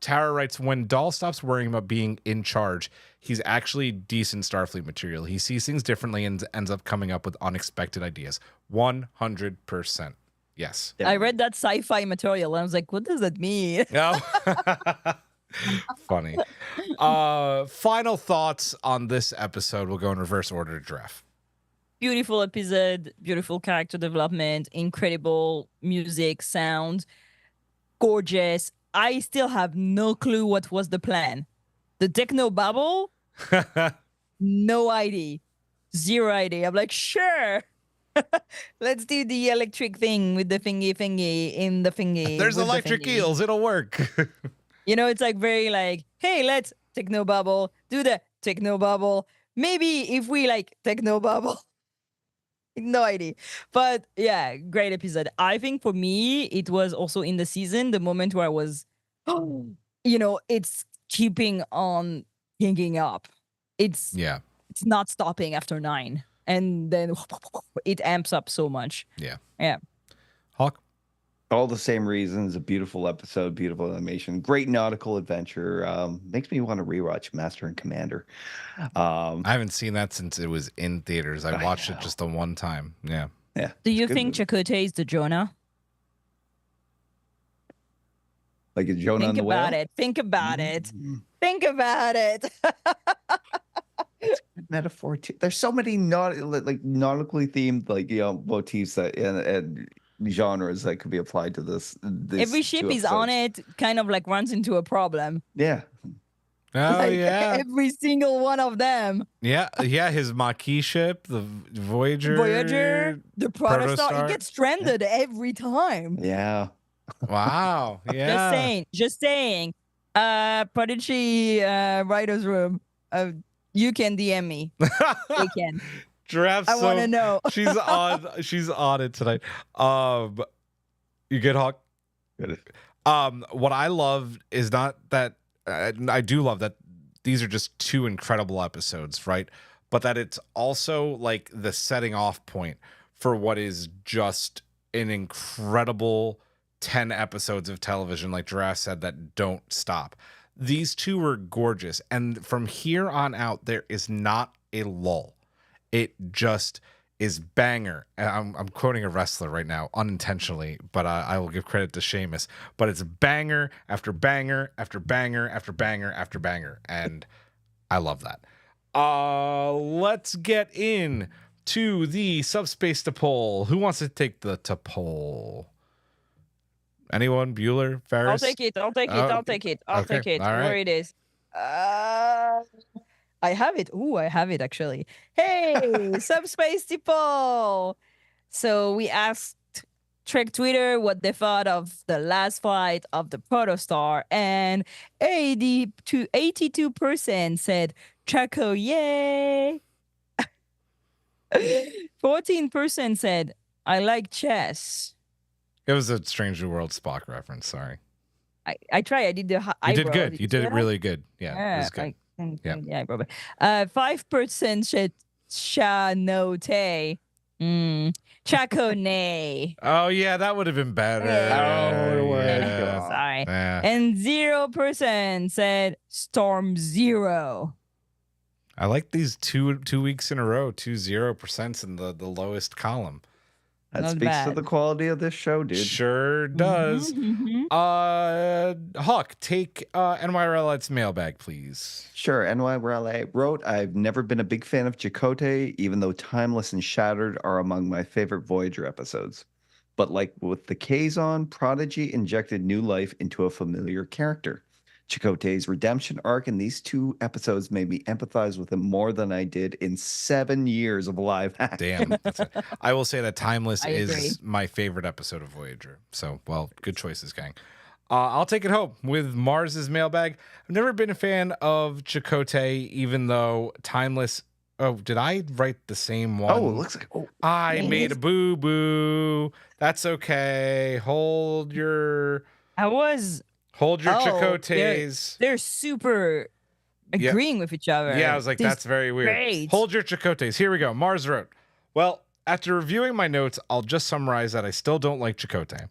Tara writes, when Dahl stops worrying about being in charge, he's actually decent Starfleet material. He sees things differently and ends up coming up with unexpected ideas. 100%. Yes. I read that sci-fi material and I was like, what does that mean? No. Funny. Final thoughts on this episode. We'll go in reverse order to Jeff. Beautiful episode, beautiful character development, incredible music, sound, gorgeous. I still have no clue what was the plan. The techno bubble? No idea. Zero idea. I'm like, sure. Let's do the electric thing with the thingy in the thingy. There's electric eels. It'll work. It's like very like, hey, let's techno bubble. Do the techno bubble. Maybe if we techno bubble. No idea. But yeah, great episode. I think for me, it was also in the season, the moment where I was, it's keeping on hanging up. It's not stopping after 9. And then it amps up so much. Yeah. Yeah. Hawk? All the same reasons. A beautiful episode, beautiful animation, great nautical adventure. Makes me want to rewatch Master and Commander. I haven't seen that since it was in theaters. I watched it just the one time. Yeah. Yeah. Do you think Chakotay is the Jonah? Like a Jonah on the whale? Think about it. Think about it. Metaphor too. There's so many nautically themed motifs that and genres that could be applied to this. Every ship is on it, kind of runs into a problem. Yeah. Oh yeah. Every single one of them. Yeah. His Maquis ship, the Voyager, the Protostar, it gets stranded every time. Yeah. Wow. Yeah. Just saying. Prodigy writer's room. You can DM me. They can. Giraffe's I want to know. She's on it tonight. You good, Hawk? Good. What I love is not that I do love that these are just 2 incredible episodes, right? But that it's also the setting off point for what is just an incredible 10 episodes of television, like Giraffe said, that don't stop. These 2 were gorgeous. And from here on out, there is not a lull. It just is banger. And I'm quoting a wrestler right now unintentionally, but I will give credit to Sheamus. But it's banger after banger after banger after banger after banger, and I love that. Let's get in to the subspace to poll. Who wants to take the to poll? Anyone? Bueller? Ferris? I'll take it. I'll take it. Okay. All right. Where it is. I have it. Ooh, I have it actually. Hey, subspace to poll. So we asked Trek Twitter what they thought of the last flight of the Protostar, and 82% said Chaco, yay. 14% said I like chess. It was a Strange New World Spock reference. Sorry. I tried. I did the You did good. You did it really good. Yeah, it was good. Yeah, probably. 5% said Chanote. Chaco nay. Oh yeah, that would have been better. Yeah. Sorry. Yeah. And 0% said Storm Zero. I like these two weeks in a row, 0% in the lowest column. That Not speaks to bad. the quality of this show, dude. Sure does. Hawk, take NYRL's mailbag, please. Sure. NYRLA wrote, I've never been a big fan of Chakotay, even though Timeless and Shattered are among my favorite Voyager episodes. But like with the Kazon, Prodigy injected new life into a familiar character. Chakotay's redemption arc in these 2 episodes made me empathize with him more than I did in 7 years of live action. Damn. I will say that Timeless I agree. is my favorite episode of Voyager. So, well, good choices, gang. I'll take it home with Mars's mailbag. I've never been a fan of Chakotay, even though Timeless. Oh, did I write the same one? Oh, it looks like. Oh, I made a boo boo. That's okay. Hold your Chakotays. They're super agreeing with each other. Yeah, I was like, This that's very weird. great. Hold your Chakotays. Here we go. Mars wrote, well, after reviewing my notes, I'll just summarize that I still don't like Chakotay.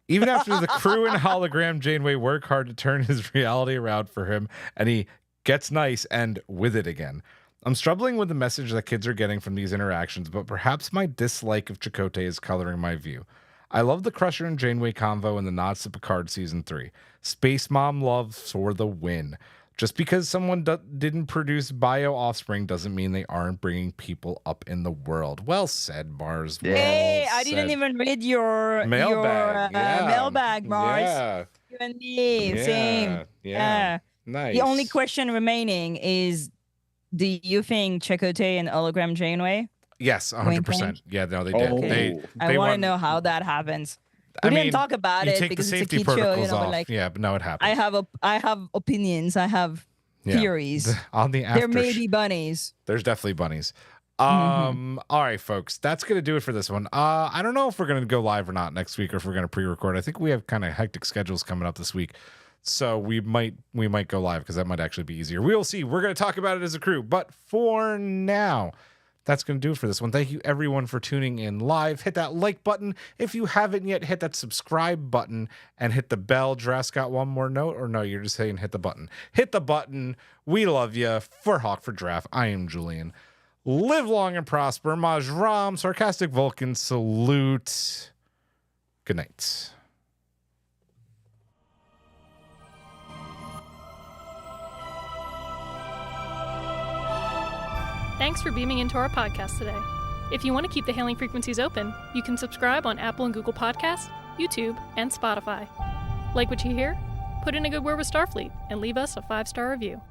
Even after the crew and hologram Janeway work hard to turn his reality around for him, and he gets nice and with it again. I'm struggling with the message that kids are getting from these interactions, but perhaps my dislike of Chakotay is coloring my view. I love the Crusher and Janeway convo and the nods to Picard Season 3. Space Mom love for the win. Just because someone didn't produce bio offspring doesn't mean they aren't bringing people up in the world. Well said, Mars. Yeah. Hey, I Well didn't said. even read your Mailbag. mailbag, Mars. Yeah. You and me, Yeah. same. Yeah. Nice. The only question remaining is, do you think Chakotay and hologram Janeway? Yes, 100%. Yeah, no, they did. Oh. They I want to won. know how that happens. I We didn't mean, talk about you it take the because it's a safety kid show. protocols You know, off. like Yeah, but no, it happens. I have opinions. I have Yeah. theories. On the after There may be bunnies. There's definitely bunnies. Mm-hmm. All right, folks, that's gonna do it for this one. I don't know if we're gonna go live or not next week, or if we're gonna pre-record. I think we have kind of hectic schedules coming up this week, so we might go live because that might actually be easier. We'll see. We're gonna talk about it as a crew, but for now, that's going to do it for this one. Thank you, everyone, for tuning in live. Hit that like button. If you haven't yet, hit that subscribe button and hit the bell. Drask got one more note, or no, you're just saying hit the button. Hit the button. We love you. For Hawk for Draft, I am Julian. Live long and prosper. Majram, Sarcastic Vulcan, salute. Good night. Thanks for beaming into our podcast today. If you want to keep the hailing frequencies open, you can subscribe on Apple and Google Podcasts, YouTube, and Spotify. Like what you hear? Put in a good word with Starfleet and leave us a 5-star review.